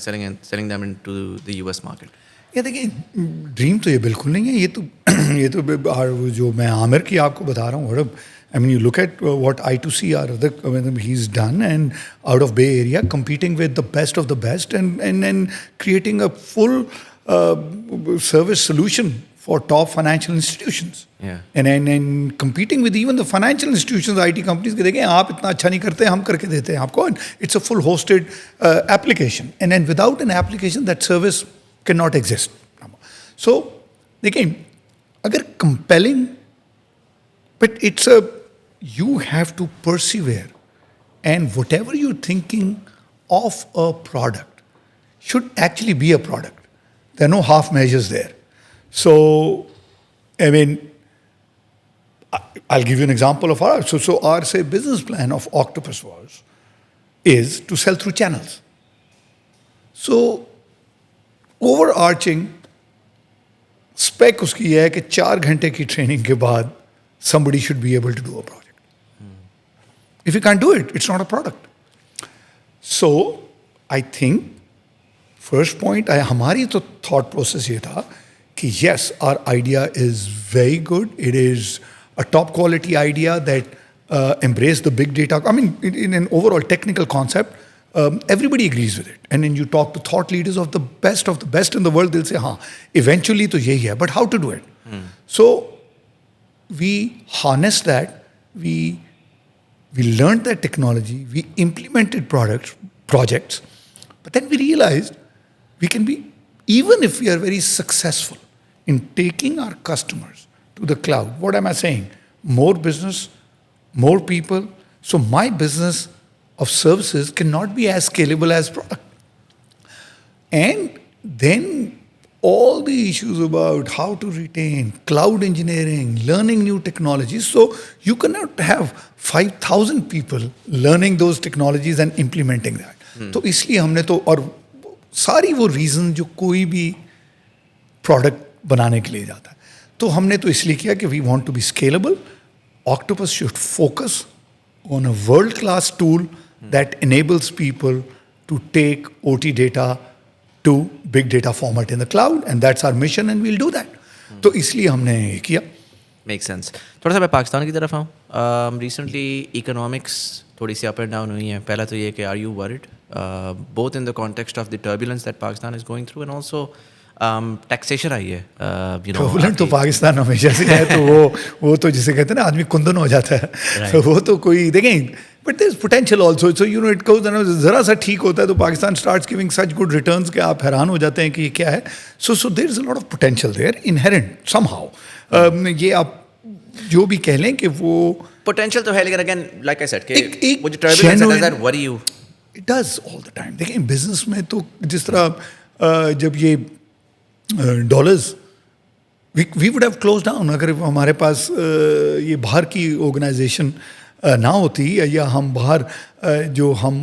selling them into the US market? ये देखिए dream तो ये बिल्कुल नहीं है, ये तो जो मैं आमिर की आपको बता रहा हूँ, I mean, you look at what I2C or other he's done, and out of Bay Area competing with the best of the best, and creating a full service solution for top financial institutions. Yeah. And competing with even the financial institutions, IT companies के देखें आप इतना अच्छा नहीं करते, हम करके देते हैं आपको. It's a full hosted application, and then without an application that service cannot exist. So देखिए अगर compelling, but you have to persevere, and whatever you're thinking of a product should actually be a product. There are no half measures there. So, I mean, I'll give you an example of our, so our say business plan of Octopus is to sell through channels. So overarching spec उसकी यह है कि 4 घंटे की training के बाद somebody should be able to do a project. If you can't do it, it's not a product. So I think first point हमारी तो thought process ये था कि yes, our idea is very good. It is a top quality idea that embrace the big data. I mean, in an overall technical concept, everybody agrees with it. And then you talk to thought leaders of the best in the world, they'll say, हाँ, eventually तो यही है. But how to do it? So we harnessed that. We learned that technology. We implemented projects. But then we realized we can be, even if we are very successful in taking our customers to the cloud. What am I saying? More business, more people. So my business of services cannot be as scalable as product. And then all the issues about how to retain, cloud engineering, learning new technologies. So you cannot have 5,000 people learning those technologies and implementing that. तो इसलिए हमने तो, और सारी वो reason जो कोई भी प्रोडक्ट बनाने के लिए जाता है, तो हमने तो इसलिए किया कि we want to be scalable. Octopus should focus on a world-class tool that enables people to take OT data to big data format in the cloud, and that's our mission, and we'll do that. तो इसलिए हमने ये किया. Make sense. थोड़ा सा मैं पाकिस्तान की तरफ आऊँ. रिसेंटली इकोनॉमिक्स थोड़ी सी अप एंड डाउन हुई है. पहला तो ये कि are you worried both in the context of the turbulence that Pakistan is going through and also taxation आई है. टर्बुलेंट तो पाकिस्तान हमेशा से है. तो वो तो जिसे कहते हैं ना, आदमी कुंदन हो जाता है. तो वो तो कोई देखें, but there is potential also. So you know it goes, जरा सा ठीक होता है तो Pakistan starts giving such good returns कि आप हैरान हो जाते हैं कि ये क्या है. So there is a lot of potential there inherent somehow. ये आप जो भी कह लें कि वो पोटेंशियल तो है, लेकिन अगेन लाइक आई सेड कि वो जो टर्बुलेंस है, does that worry you? It does all the time. देखिए बिजनेस में तो जिस तरह जब ये dollars we would have close down अगर हमारे पास ये बाहर की ऑर्गेनाइजेशन ना होती, या हम बाहर जो हम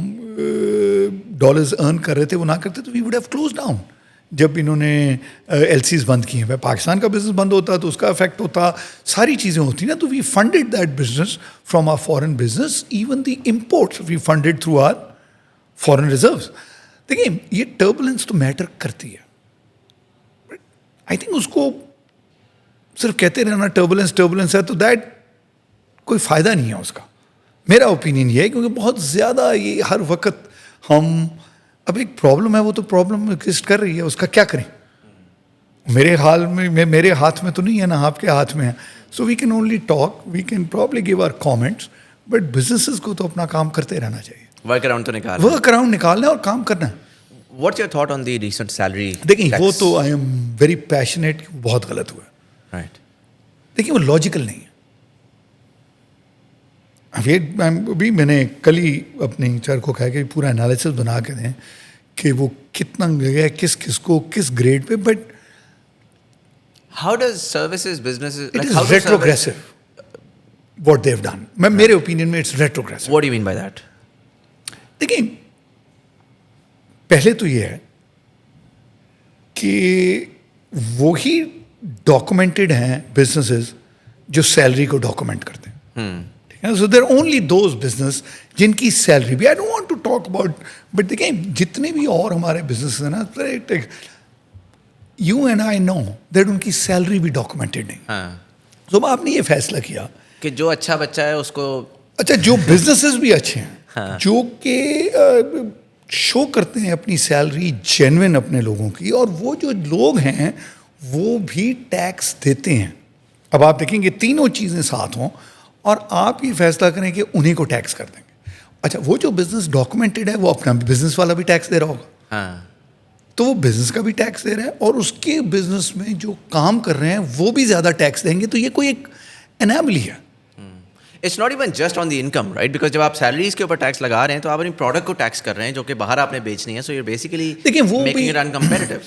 डॉलर्स अर्न कर रहे थे वो ना करते, तो we would have close down. जब इन्होंने एलसीज बंद किए हैं, पाकिस्तान का बिजनेस बंद होता तो उसका इफेक्ट होता, सारी चीज़ें होती ना. तो we funded that business from our foreign business. Even the imports we funded through our foreign reserves. देखिए ये टर्बुलेंस तो मैटर करती है. आई थिंक उसको सिर्फ कहते रहना टर्बुलेंस है, तो दैट कोई फ़ायदा नहीं है उसका. मेरा ओपिनियन ये है, क्योंकि बहुत ज़्यादा ये हर वक्त हम, अब एक प्रॉब्लम है वो तो प्रॉब्लम एग्जिस्ट कर रही है, उसका क्या करें. मेरे हाथ में तो नहीं है ना, आपके हाथ में है. So we can only talk, we can probably give our comments, but businesses को तो अपना काम करते रहना चाहिए. वर्क अराउंड निकालना है और काम करना है. What's your thought on the recent salary? देखिए वो तो आई एम वेरी पैशनेट, बहुत गलत हुआ. राइट. देखिए वो लॉजिकल नहीं है. अभी मैंने कल ही अपने सर को कहा कि पूरा एनालिसिस बना के दें कि वो कितना गया किसको किस grade pay. But how does services businesses it is retrogressive what they've done. मेरे ओपिनियन में it's retrogressive. What do you mean by that? देखिए पहले तो ये है कि वो ही डॉक्यूमेंटेड हैं बिजनेसेस जो सैलरी को डॉक्यूमेंट करते हैं. ठीक है. So there only those business जिनकी सैलरी भी, I don't want to talk about, but देखिए जितने भी और हमारे बिजनेस हैं ना, you and I know that उनकी सैलरी भी डॉक्यूमेंटेड नहीं. तो आपने ये फैसला किया कि जो अच्छा बच्चा है उसको, अच्छा जो बिजनेसेस भी अच्छे हैं, जो कि शो करते हैं अपनी सैलरी जेन्युइन अपने लोगों की, और वो जो लोग हैं वो भी टैक्स देते हैं. अब आप देखेंगे तीनों चीज़ें साथ हों और आप ये फैसला करें कि उन्हीं को टैक्स कर देंगे. अच्छा वो जो बिजनेस डॉक्यूमेंटेड है वो अपना बिजनेस वाला भी टैक्स दे रहा होगा. तो वो बिजनेस का भी टैक्स दे रहा है, और उसके बिजनेस में जो काम कर रहे हैं वो भी ज़्यादा टैक्स देंगे. तो ये कोई एक एनामली है. It's not even just on the income, right? Because जब आप सैलरीज के ऊपर टैक्स लगा रहे हैं तो आप अपनी प्रोडक्ट को टैक्स कर रहे हैं जो कि बाहर आपने बेचनी है. So you basically making it uncompetitive.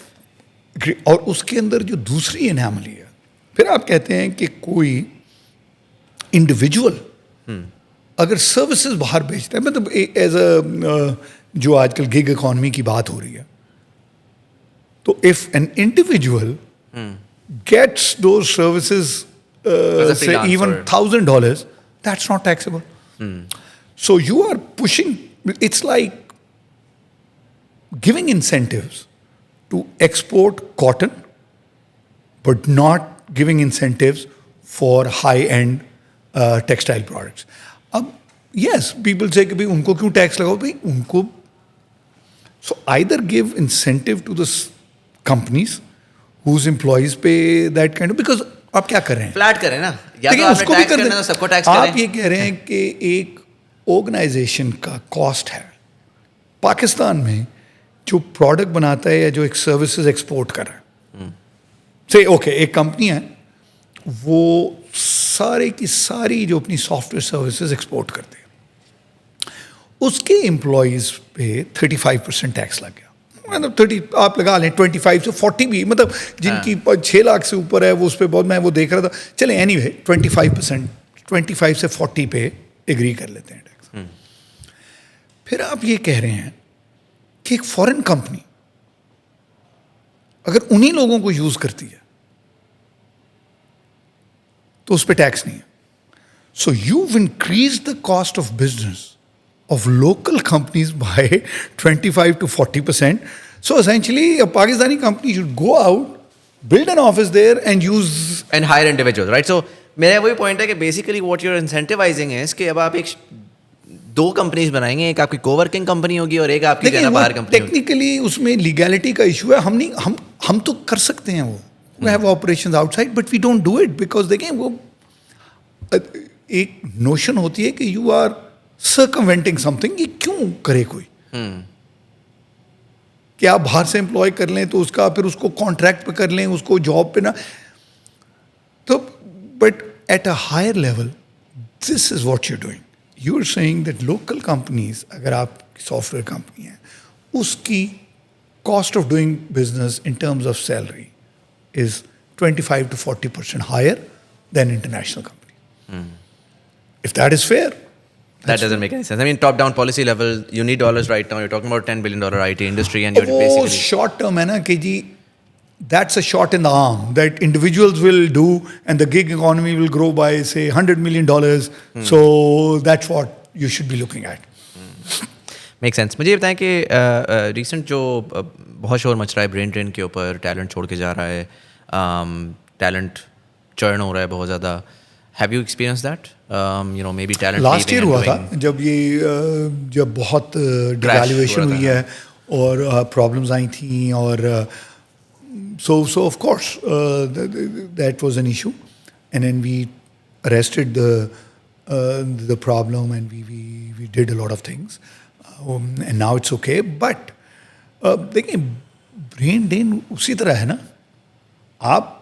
और उसके अंदर जो दूसरी एनामली है, फिर आप कहते हैं कि कोई इंडिविजुअल अगर सर्विसेज बाहर बेचता है, मतलब एज अ जो आजकल गिग इकॉनमी की बात हो रही है, तो if an individual gets those services, As a say even freelancer. $1,000, that's not taxable. So you are pushing. It's like giving incentives to export cotton, but not giving incentives for high-end textile products. अब yes, people say कि भाई उनको क्यों tax लगाओ भाई उनको. So either give incentive to the companies whose employees pay that kind of, because आप क्या कर रहे हैं फ्लैट करें ना, या तो देखिए, आपने उसको भी टैक्स कर करना दें. है तो सबको टैक्स आप करें. ये कह रहे हैं कि एक ऑर्गेनाइजेशन का कॉस्ट है पाकिस्तान में जो प्रोडक्ट बनाता है या जो एक सर्विसेज एक्सपोर्ट कर रहा है. से ओके, एक कंपनी है वो सारे की सारी जो अपनी सॉफ्टवेयर सर्विसेज एक्सपोर्ट करते हैं, उसके एम्प्लॉयज़ पे 35% टैक्स लग गया. मतलब 30 आप लगा लें, 25 से 40 भी, मतलब जिनकी 6 लाख से ऊपर है वो उस पर बहुत, मैं वो देख रहा था. चले एनीवे 25%, 25 से 40 पे एग्री कर लेते हैं टैक्स. फिर आप ये कह रहे हैं कि एक फॉरेन कंपनी अगर उन्हीं लोगों को यूज करती है तो उस पर टैक्स नहीं है. So you increase the cost of business of local companies by 25 to 40%. So essentially, a Pakistani company should go out, build an office there, and use. And hire individuals, right? So मेरा वही point है कि basically what you are incentivising है कि अब आप एक 2 companies बनाएंगे, एक आपकी कोवर्किंग कंपनी होगी और एक आपकी जो बाहर कंपनी. टेक्निकली उसमें लीगैलिटी का इशू है. हम तो कर सकते हैं वो. We have operations outside, but we don't do it because देखें वो एक नोशन होती है कि you are circumventing something. ये क्यों करे कोई कि आप बाहर से एम्प्लॉय कर लें तो उसका फिर उसको कॉन्ट्रैक्ट पे कर लें, उसको जॉब पे ना. तो but at a higher level this is what you doing. You are saying that local companies, अगर आप सॉफ्टवेयर कंपनी है, उसकी cost of doing business in terms of salary is 25 to 40% higher than international company. If that is fair, That doesn't make any sense. I mean, top-down policy level, you need dollars right now. You're talking about $10 billion IT industry, and you're वो basically short term है ना कि जी, that's a shot in the arm that individuals will do, and the gig economy will grow by say $100 million. So that's what you should be looking at. Make sense. मुझे ये बताएं कि recent जो बहुत शोर मच रहा है brain drain के ऊपर, टैलेंट छोड़ के जा रहा है, टैलेंट चर्न हो रहा है बहुत ज़्यादा. Have you experience that? You know, may be talent last year हुआ था जब बहुत डिवैल्यूएशन हुई है और प्रॉब्लम्स आई थी, और so of course that was an issue, and then we arrested the problem, and we did a lot of things, and now it's okay. But देखिए, ब्रेन ड्रेन उसी तरह है ना. आप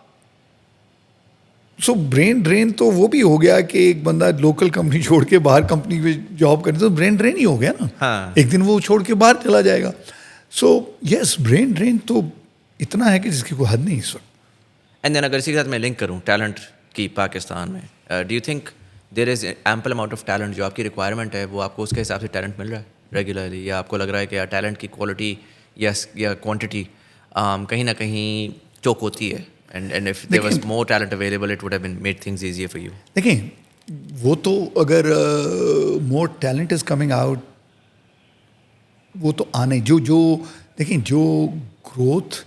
ब्रेन ड्रेन तो वो भी हो गया कि एक बंदा लोकल कंपनी छोड़ के बाहर कंपनी में जॉब करे तो ब्रेन ड्रेन ही हो गया ना. हाँ. एक दिन वो छोड़ के बाहर चला जाएगा. सो यस, ब्रेन ड्रेन तो इतना है कि जिसकी कोई हद नहीं इस वक्त. एंड देन अगर इसी के साथ मैं लिंक करूँ टैलेंट की पाकिस्तान में, do you think there is ample amount of talent? जो आपकी रिक्वायरमेंट है वो आपको उसके हिसाब से टैलेंट मिल रहा है रेगुलरली, या आपको लग रहा है कि टैलेंट की क्वालिटी या क्वांटिटी कहीं ना कहीं चोक होती है? And if there was more talent available, it would have been made things easier for you. देखिए, वो तो अगर मोर टैलेंट इज कमिंग आउट, वो तो आने जो देखिए जो ग्रोथ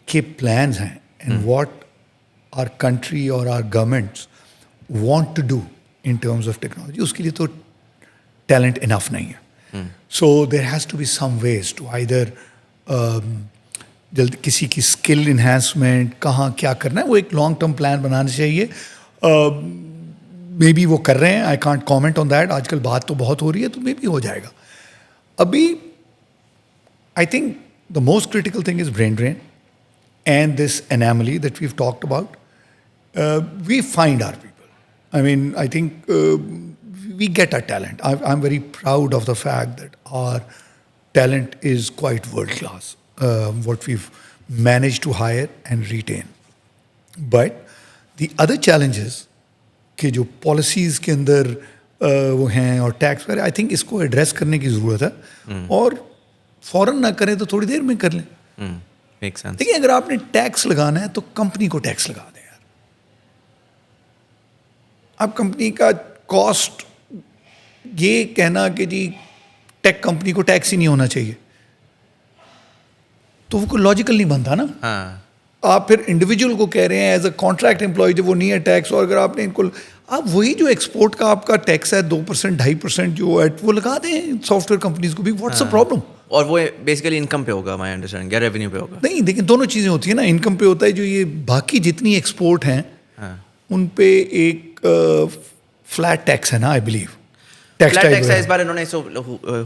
के प्लान्स हैं एंड व्हाट आवर कंट्री और our governments want to do in terms of technology, उसके लिए तो टैलेंट इनफ नहीं है. So there has to be some ways to either जल्द किसी की स्किल इन्हांसमेंट, कहाँ क्या करना है, वो एक लॉन्ग टर्म प्लान बनाना चाहिए. मे बी वो कर रहे हैं, I can't comment on that. आजकल बात तो बहुत हो रही है, तो मे बी हो जाएगा. अभी I think the most critical thing is brain drain and this anomaly that we've talked about. We find our people. I mean, I think we get our talent. I'm very proud of the fact that our talent is quite world class. What we've managed to hire and retain. But the other challenges कि जो policies के अंदर वो हैं और tax वगैरह, I think इसको address करने की ज़रूरत है. और फ़ौरन ना करें तो थोड़ी देर में कर लें. Make sense. देखिए अगर आपने टैक्स लगाना है तो कंपनी को टैक्स लगा दें यार। आप कंपनी का कॉस्ट, ये कहना कि जी टेक कंपनी को टैक्स ही नहीं होना चाहिए, तो वो कोई लॉजिकल नहीं बनता ना। हाँ, आप फिर इंडिविजुअल को कह रहे हैं एज अ कॉन्ट्रैक्ट एम्प्लॉय जब वो नहीं है टैक्स, और अगर आपने इनको, आप वही जो एक्सपोर्ट का आपका टैक्स है 2% 2.5% जो है वो लगा दें सॉफ्टवेयर कंपनीज को भी, व्हाट्स द प्रॉब्लम। और वो बेसिकली इनकम पे होगा, माय अंडरस्टैंडिंग, या रेवेन्यू पे होगा? नहीं देखिए दोनों चीज़ें होती है ना, इनकम पे होता है, जो ये बाकी जितनी एक्सपोर्ट हैं हाँ, उन पे एक फ्लैट टैक्स है ना आई बिलीव। फ्लैट टैक्स है इस बार इन्होंने,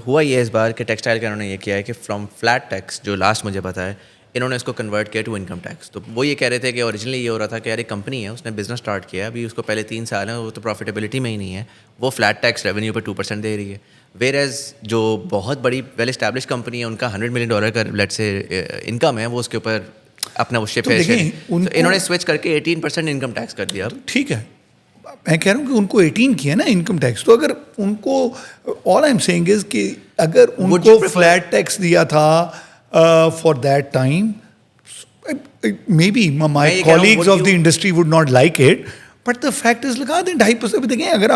हुआ ये इस बार कि टेक्सटाइल का इन्होंने ये किया है कि फ्रॉम फ्लैट टैक्स, जो लास्ट मुझे पता है, इन्होंने इसको कन्वर्ट किया टू इनकम टैक्स। तो वो ये कह रहे थे कि ओरिजिनली ये हो रहा था कि यार एक कंपनी है, उसने बिजनेस स्टार्ट किया, अभी उसको पहले 3 साल हैं, वो तो प्रॉफिटेबिलिटी में ही नहीं है, वो फ्लैट टैक्स रेवेन्यू पे 2% दे रही है। वेर एज जो बहुत बड़ी वेल एस्टैब्लिश कंपनी है, उनका $100 मिलियन का लेट्स से इनकम है, वो उसके ऊपर अपना वो शिप तो है। देखें, तो उनको- इन्होंने स्विच करके 18% इनकम टैक्स कर दिया अब। ठीक है, मैं कह रहा हूँ कि उनको 18 किया ना इनकम टैक्स, तो अगर उनको, all I am saying is कि अगर Would उनको you prefer- फ्लैट टैक्स दिया था for that time, may be मैं माई ये कह रहा हूँ, colleagues would of the you- industry would not like it, but the fact is लगा दें 2.5%। देखें अगर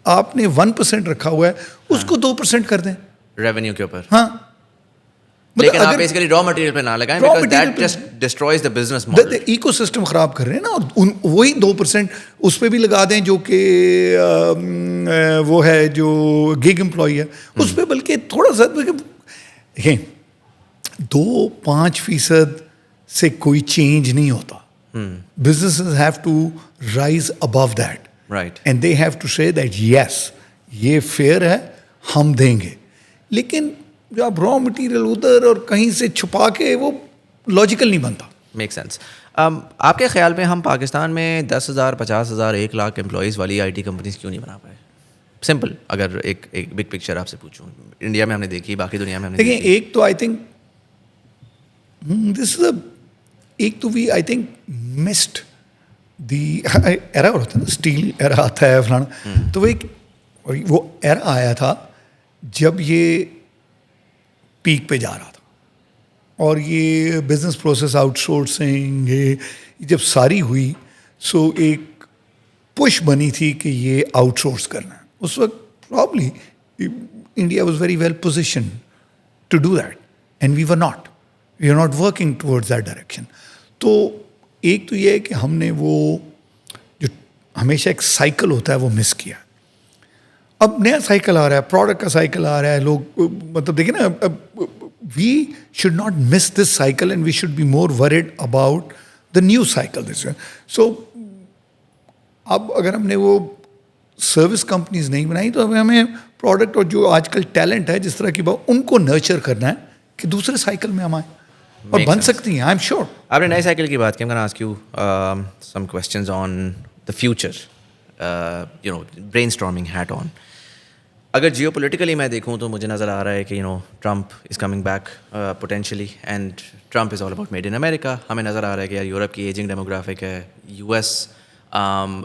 आपने 1% रखा हुआ है, उसको 2% कर दें। रेवेन्यू के ऊपर। हाँ, लेकिन आप अगर- बेसिकली रॉ मटेरियल पे ना लगाएं, Raw बिकॉज़ material दैट पे- just destroys the business model. The ecosystem खराब कर रहे हैं ना, और वही 2% उस पर भी लगा दें जो कि वो है जो गिग एम्प्लॉय है उस पर, बल्कि थोड़ा सा देखें 2-5% से कोई चेंज नहीं होता। Businesses have to rise above that, right. And they have to say that yes ये फेयर है, हम देंगे। लेकिन जो आप रॉ मटेरियल उधर और कहीं से छुपा के, वो लॉजिकल नहीं बनता। Make sense. आपके ख्याल में हम पाकिस्तान में 10,000, 50,000, 1 लाख एम्प्लॉयज़ वाली आईटी कंपनीज क्यों नहीं बना पाए? सिंपल, अगर एक बिग पिक्चर आपसे पूछूं, इंडिया में हमने देखी, बाकी दुनिया में हमने देखिए देखी। एक तो आई थिंक दिस इज एक तो we I think missed the era होता है ना, स्टील एरा आता है फलाना, तो वो एरा आया था जब ये पीक पे जा रहा था, और ये बिजनेस प्रोसेस आउटसोर्सिंग ये जब सारी हुई, सो एक पुश बनी थी कि ये आउटसोर्स करना है। उस वक्त probably India was very well position to do that, and we are not working towards that direction. तो एक तो ये है कि हमने वो जो हमेशा एक साइकिल होता है वो मिस किया। अब नया साइकिल आ रहा है, प्रोडक्ट का साइकिल आ रहा है, लोग मतलब देखिए ना, we should not miss this cycle and we should be more worried about the new cycle this. So अब अगर हमने वो सर्विस कंपनीज नहीं बनाई, तो हमें प्रोडक्ट और जो आजकल टैलेंट है जिस तरह की बात, उनको नर्चर करना है कि दूसरे साइकिल में हम आए, और Makes बन sense. सकती हैं, आई एम श्योर। आपने नए साइकिल की बात की, I'm going to ask you some questions on the future, you know, brainstorming hat on. अगर जियोपॉलिटिकली मैं देखूं तो मुझे नज़र आ रहा है कि Trump is coming back potentially, and Trump is all about made in America. हमें नज़र आ रहा है कि यार यूरोप की एजिंग डेमोग्राफिक है, यूएस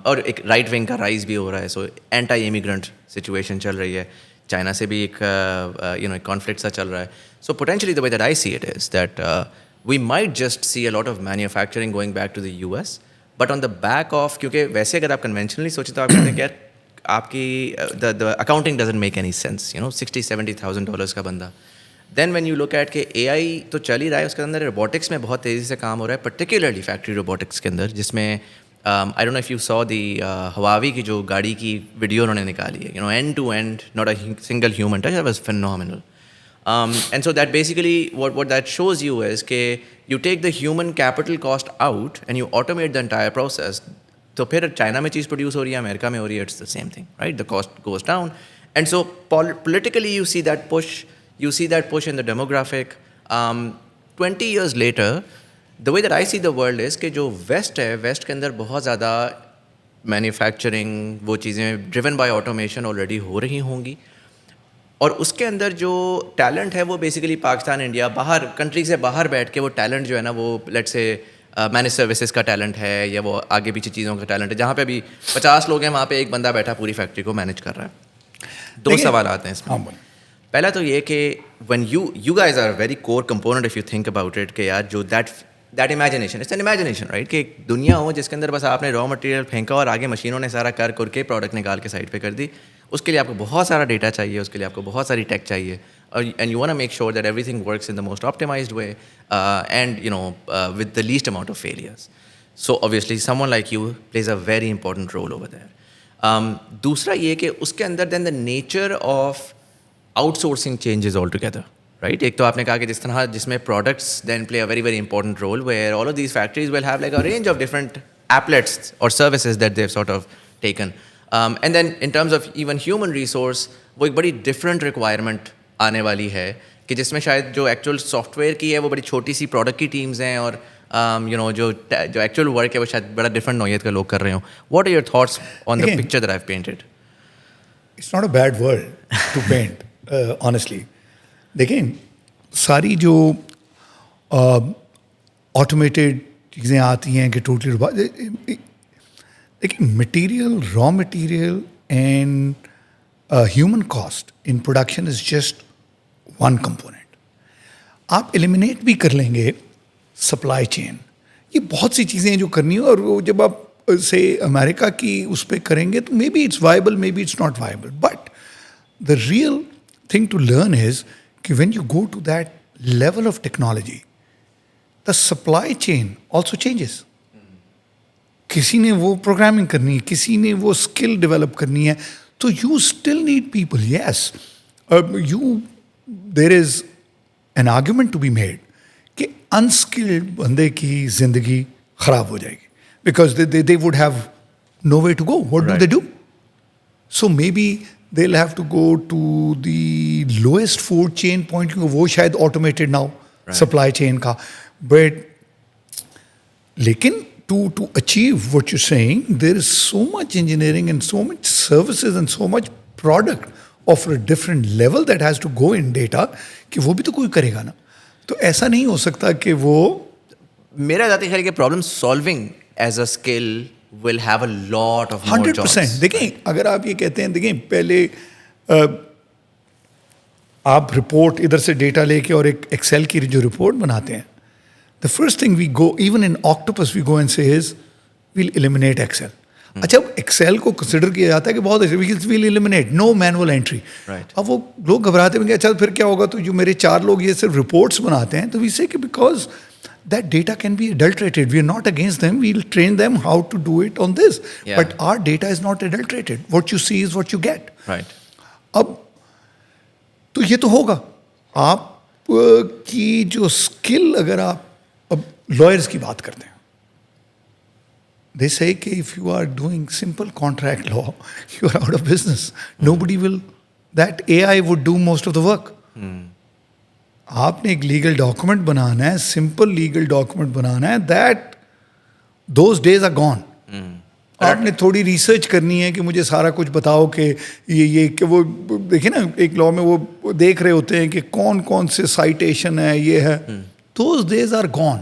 और एक राइट विंग का राइज भी हो रहा है, सो एंटी इमिग्रेंट सिचुएशन चल रही है, चाइना से भी एक एक कॉन्फ्लिक्ट सा चल रहा है। So potentially the way that I see it is that we might just see a lot of manufacturing going back to the US, but on the back of, क्योंकि वैसे अगर आप कन्वेंशनली सोचें तो आप कहते हैं कि यार आपकी the accounting doesn't make any sense, $60,000-70,000 का बंदा। Then when you look at के एआई तो चल ही रहा है, उसके अंदर रोबोटिक्स में बहुत तेज़ी से काम हो रहा है, पर्टिकुलरली फैक्ट्री रोबोटिक्स के अंदर, जिसमें I don't know if you saw the Huawei की जो गाड़ी की वीडियो उन्होंने निकाली है, end to end, not a single human touch, that was phenomenal. And so that basically what that shows you is कि you take the human capital cost out and you automate the entire process. तो फिर China में चीज़ produce हो रही है, America में हो रही है, it's the same thing, right? The cost goes down, and so politically you see that push in the demographic. 20 years later, the way that I see the world is कि जो waste है, waste के अंदर बहुत ज़्यादा manufacturing, वो चीज़ें driven by automation already हो रही होंगी, और उसके अंदर जो टैलेंट है वो बेसिकली पाकिस्तान, इंडिया, बाहर कंट्री से बाहर बैठ के वो टैलेंट जो है ना, वो लेट्स से मैनेज सर्विसेज का टैलेंट है, या वो आगे पीछे चीज़ों का टैलेंट है, जहाँ पे अभी 50 लोग हैं, वहाँ पे एक बंदा बैठा पूरी फैक्ट्री को मैनेज कर रहा है। दो देखिए- सवाल आते हैं इसमें। हाँ बोलिए। पहला तो ये कि when you guys are a very core component if you think about it कि यार जो that imagination, it's an imagination, right? कि एक दुनिया हो जिसके अंदर बस आपने रॉ मटेरियल फेंका और आगे मशीनों ने सारा कर करके प्रोडक्ट निकाल के साइड पे कर दी. उसके लिए आपको बहुत सारा डेटा चाहिए, उसके लिए आपको बहुत सारी टेक चाहिए, और and you want to make sure that everything works in the most optimized way and with the least amount of failures. So obviously someone like you plays a very important role over there. दूसरा ये कि उसके अंदर then the nature of outsourcing changes altogether. Right? एक तो आपने कहा कि जिसमें products then play a very very important role where all of these factories will have like a range of different applets or services that they've sort of taken. And then in terms of even human resource, वो एक बड़ी different requirement आने वाली है कि जिसमें शायद जो actual software की है वो बड़ी छोटी सी product की teams हैं और जो actual work है वो शायद बड़ा different नौयत का लोग कर रहे हो. What are your thoughts on the picture that I've painted? It's not a bad world to paint, honestly. देखें, सारी जो ऑटोमेटेड चीज़ें आती हैं कि टोटली देखिए, material, raw material and human cost in production is just one component. आप eliminate भी कर लेंगे सप्लाई चेन, ये बहुत सी चीज़ें जो करनी है, और वो जब आप से अमेरिका की उस पर करेंगे तो maybe it's viable, maybe it's not viable, but the real thing to learn is कि when you go to that level of technology, the supply chain also changes. किसी ने वो प्रोग्रामिंग करनी है, किसी ने वो स्किल डेवलप करनी है, तो you still need people. Yes, there is an argument to be made कि unskilled बंदे की जिंदगी खराब हो जाएगी because they would have nowhere to go. What do they do? So maybe they'll have to go to the lowest food chain point, क्योंकि वो शायद automated now, supply chain का. But लेकिन to achieve what you're saying, there is so much engineering and so much services and so much product of a different level that has to go in data कि वो भी तो कोई करेगा ना. तो ऐसा नहीं हो सकता कि वो, मेरा ज़ाती ख्याल कि problem solving as a skill will have a lot of more 100%. jobs. देखें, अगर आप ये कहते हैं, देखें पहले आप रिपोर्ट इधर से डेटा लेके और एक एक्सेल की जो रिपोर्ट बनाते हैं, the first thing we go, even in Octopus we go and say is we'll eliminate Excel. अच्छा, एक्सेल को कंसिडर किया जाता है कि बहुत अच्छे, we'll eliminate no manual entry. अब वो लोग घबराते हैं कि अच्छा फिर क्या होगा, तो जो मेरे 4 लोग ये सिर्फ रिपोर्ट्स बनाते हैं, तो वी से कि because that data can be adulterated. We are not against them. We'll train them how to do it on this. Yeah. But our data is not adulterated. What you see is what you get. Right. अब तो ये तो होगा. आप की जो skill, अगर आप अब लॉयर्स की बात करते हैं, they say कि if you are doing simple contract law, you are out of business. Nobody will, that AI would do most of the work. आपने एक लीगल डॉक्यूमेंट बनाना है, सिंपल लीगल डॉक्यूमेंट बनाना है, that those days are gone. आपने थोड़ी research करनी है कि मुझे सारा कुछ बताओ कि ये कि वो देखिए ना, एक लॉ में वो देख रहे होते हैं कि कौन कौन से साइटेशन है, ये है, दोज डेज आर गॉन.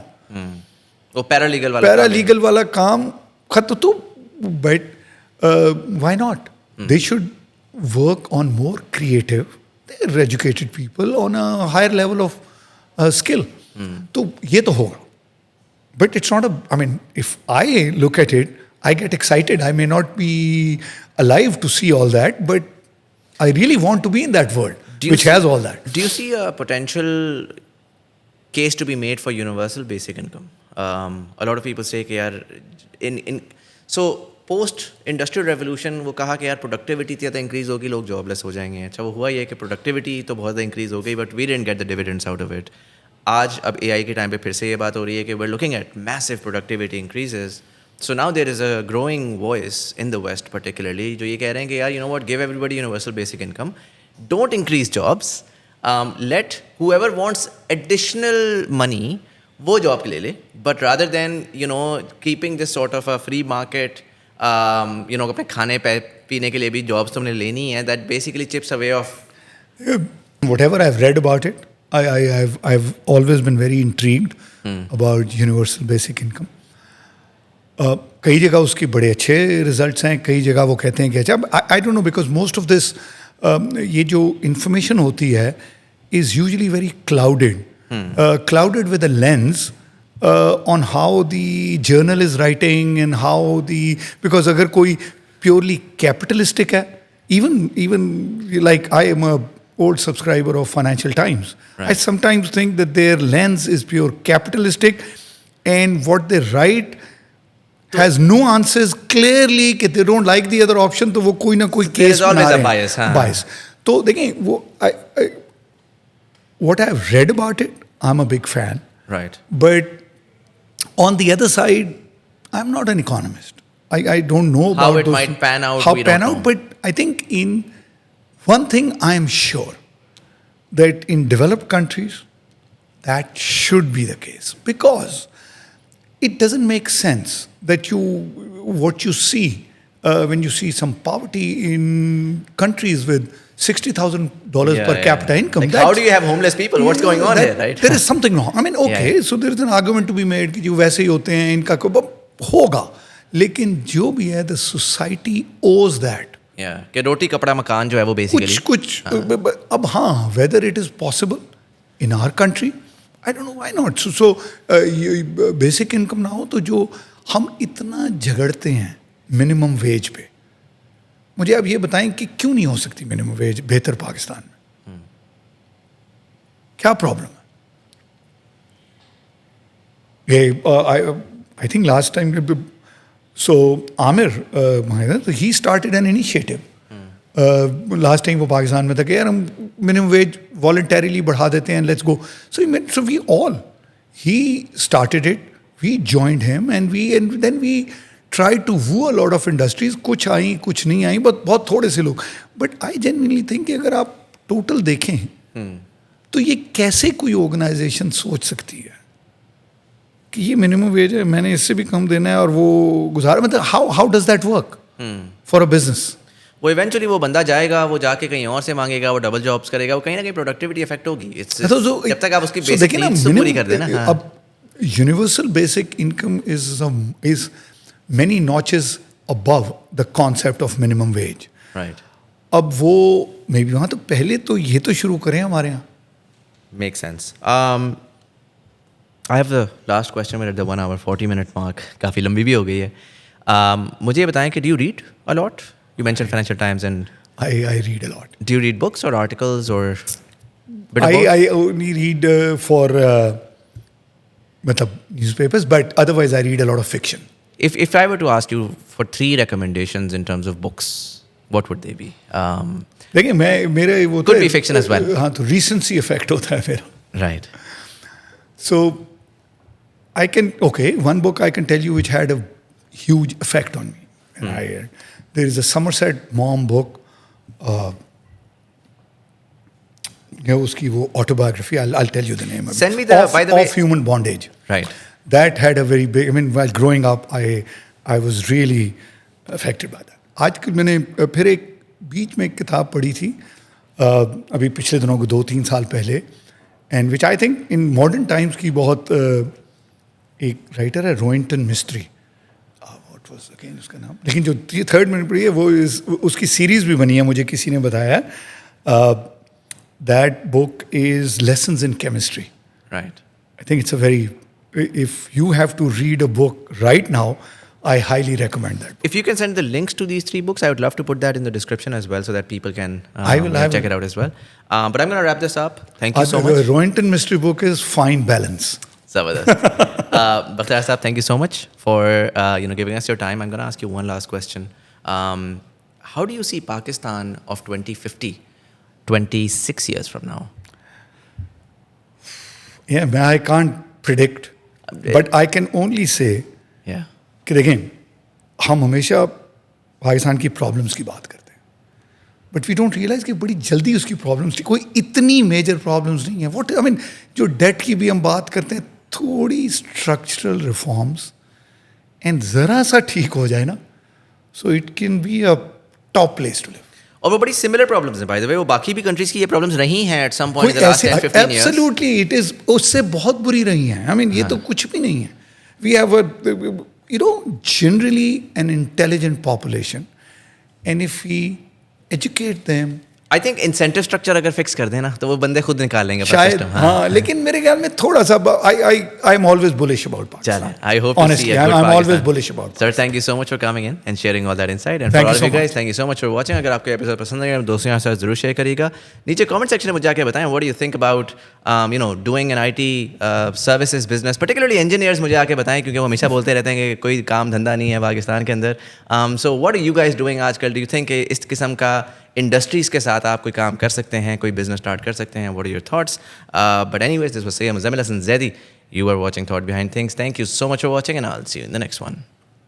वो पैरालीगल वाला काम खत्म. तो but why not, they should work on more creative, they're educated people on a higher level of skill. तो ये तो होगा. But it's not I mean, if I look at it, I get excited. I may not be alive to see all that, but I really want to be in that world, which has all that. Do you see a potential case to be made for universal basic income? A lot of people say कि यार so post industrial revolution वो कहा कि यार productivity ज़्यादा increase होगी, लोग jobless हो जाएंगे. अच्छा, वो हुआ ये कि प्रोडक्टिविटी तो बहुत ज़्यादा इंक्रीज़ हो गई, but we didn't get the dividends out of it. आज अब एआई के टाइम पे फिर से ये बात हो रही है कि we are looking at massive productivity increases. So now there is a growing voice in the West particularly जो ये कह रहे हैं कि यार you know what, give everybody universal basic income, don't increase jobs, let whoever wants additional money वो job के ले ले, but rather than keeping this sort of a free market, अपने खाने पीने के लिए भी जॉब्स तुमने लेनी है, that basically chips away off. Whatever I've read about it, I've always been very intrigued about universal basic income. कई जगह उसके बड़े अच्छे रिजल्ट्स हैं, कई जगह वो कहते हैं कि अच्छा, I don't know, because most of this ये जो इंफॉर्मेशन होती है is usually very clouded with a lens on how the journal is writing and how because अगर कोई purely capitalistic है, even like I am a old subscriber of Financial Times. Right. I sometimes think that their lens is pure capitalistic and what they write has no answers clearly कि they don't like the other option तो वो कोई ना कोई there is case बना always a रहे bias, हाँ. हैं bias. तो देखें वो what I've read about it, I'm a big fan. Right. But on the other side, I'm not an economist. I don't know How about it might pan out, How we pan don't out, know. but I think in one thing I am sure that in developed countries that should be the case because it doesn't make sense that what you see when you see some poverty in countries with $60,000 Yeah, per yeah. capita income. Like, how do you have homeless people? What's going on here, right? There is something wrong. I mean, okay, Yeah. so there is an argument to be made कि जो वैसे ही होते हैं इनका होगा, लेकिन जो भी है the society owes that. Yeah. कि रोटी कपड़ा मकान जो है वो basically. कुछ अब हाँ, whether it is possible in our country, I don't know why not. So basic income ना हो तो जो हम इतना झगड़ते हैं minimum wage पे, मुझे आप ये बताएं कि क्यों नहीं हो सकती मिनिमम वेज बेहतर पाकिस्तान में? क्या प्रॉब्लम है? ये I think last time so Aamir he started an initiative last time वो पाकिस्तान में था कि यार हम मिनिमम वेज वॉलंटरीली बढ़ा देते हैं, let's go. So we all ही started it, we joined him and then we try to woo a lot of industries. कुछ आई कुछ नहीं आई, बहुत थोड़े से लोग. बट आई जेन्युइनली थिंक कि अगर आप टोटल देखें तो ये कैसे कोई ऑर्गेनाइजेशन सोच सकती है कि ये मिनिमम वेज है, मैंने इससे भी कम देना है और वो गुजारा. मतलब how does that work for a business? वो इवेंचुअली वो बंदा जाएगा, वो जाके कहीं और से मांगेगा, वो डबल जॉब्स करेगा, वो कहीं ना कहीं प्रोडक्टिविटी इफेक्ट होगी. जब तक आप उसकी बेसिक नीड्स तो पूरी कर देना. अब universal basic income is many notches above the concept of minimum wage. Right. अब वो मे बी वहाँ तो पहले तो ये तो शुरू करें हमारे यहाँ. Makes sense. I have the last question. We're at the 1 hour 40-minute mark. काफ़ी लंबी भी हो गई है. मुझे ये बताएं कि do you read a lot? You mentioned Financial Times and I read a lot. Do you read books or articles or bit of both? I only read for मतलब newspapers, but otherwise I read a lot of fiction. If I were to ask you for 3 recommendations in terms of books, what would they be? देखिए मेरे वो Could be fiction as well. हाँ, तो recency effect होता है मेरा. Right. So one book I can tell you which had a huge effect on me. And there is a Somerset Maugham book. उसकी वो autobiography. I'll tell you the name of it. Send me the by the way of human bondage. Right. That had a very big. I mean, while growing up, I was really affected by that. आज मैंने फिर एक बीच में एक किताब पढ़ी थी अभी पिछले दिनों को 2-3 साल पहले, and which I think in modern times की बहुत एक राइटर है Rohinton mystery. What was again उसका नाम, लेकिन जो 3rd मैंने पढ़ी है वो उसकी सीरीज भी बनी है, मुझे किसी ने बताया. That book is lessons in chemistry. Right. I think it's a very, if you have to read a book right now, I highly recommend that. If you can send the links to these 3 books, I would love to put that in the description as well so that people can I will check it out as well. But I'm going to wrap this up. Thank you so much. The Rohinton mystery book is Fine Balance. Zabardast. Bakhtiar Saab, thank you so much for giving us your time. I'm going to ask you one last question. How do you see Pakistan of 2050, 26 years from now? Yeah, I can't predict, but I can only say Yeah. कि देखें हम हमेशा पाकिस्तान की problems की बात करते हैं, but we don't realise कि बड़ी जल्दी उसकी प्रॉब्लम्स थी, कोई इतनी मेजर प्रॉब्लम्स नहीं है. व्हाट आई मीन, जो डेट की भी हम बात करते हैं, थोड़ी स्ट्रक्चरल रिफॉर्म्स एंड ज़रा सा ठीक हो जाए ना, so it can be a top place to live. और वो बड़ी सिमिलर प्रॉब्लम्स हैं, बाय द वे. वो बाकी भी कंट्रीज की ये प्रॉब्लम्स रही हैं at some point in the last 10-15 years. Absolutely it is, उससे बहुत बुरी रही हैं. आई मीन ये तो कुछ भी नहीं है. We have a generally an intelligent population, and if we educate them I think incentive structure अगर फिक्स कर देना तो वो बंदे खुद निकाल लेंगे शायद हाँ, लेकिन मेरे ख्याल में थोड़ा सा I am always bullish about चलें, Pakistan. I hope to see Honestly, a good I'm always Pakistan. bullish about Sir, thank you so much for coming in and sharing all that insight. And Thank for you all of so you guys, much. thank you so much for watching. अगर आपको episode पसंद आया दोस्तों के साथ जरूर share करिएगा. नीचे कमेंट सेक्शन में मुझे आके बताएं what do you think about doing an IT services business, particularly engineers. मुझे आके बताएं क्योंकि वो हमेशा बोलते रहते हैं कि कोई काम धंधा नहीं है पाकिस्तान के अंदर. So what are you guys doing आजकल? Do you think इस किस्म का इंडस्ट्रीज़ के साथ आप कोई काम कर सकते हैं, कोई बिजनेस स्टार्ट कर सकते हैं? What are your thoughts? But anyways, this was Sayyid Muzammil Hasan Zaidi. You are watching Thought Behind Things. Thank you so much for watching, and I'll see you in the next one.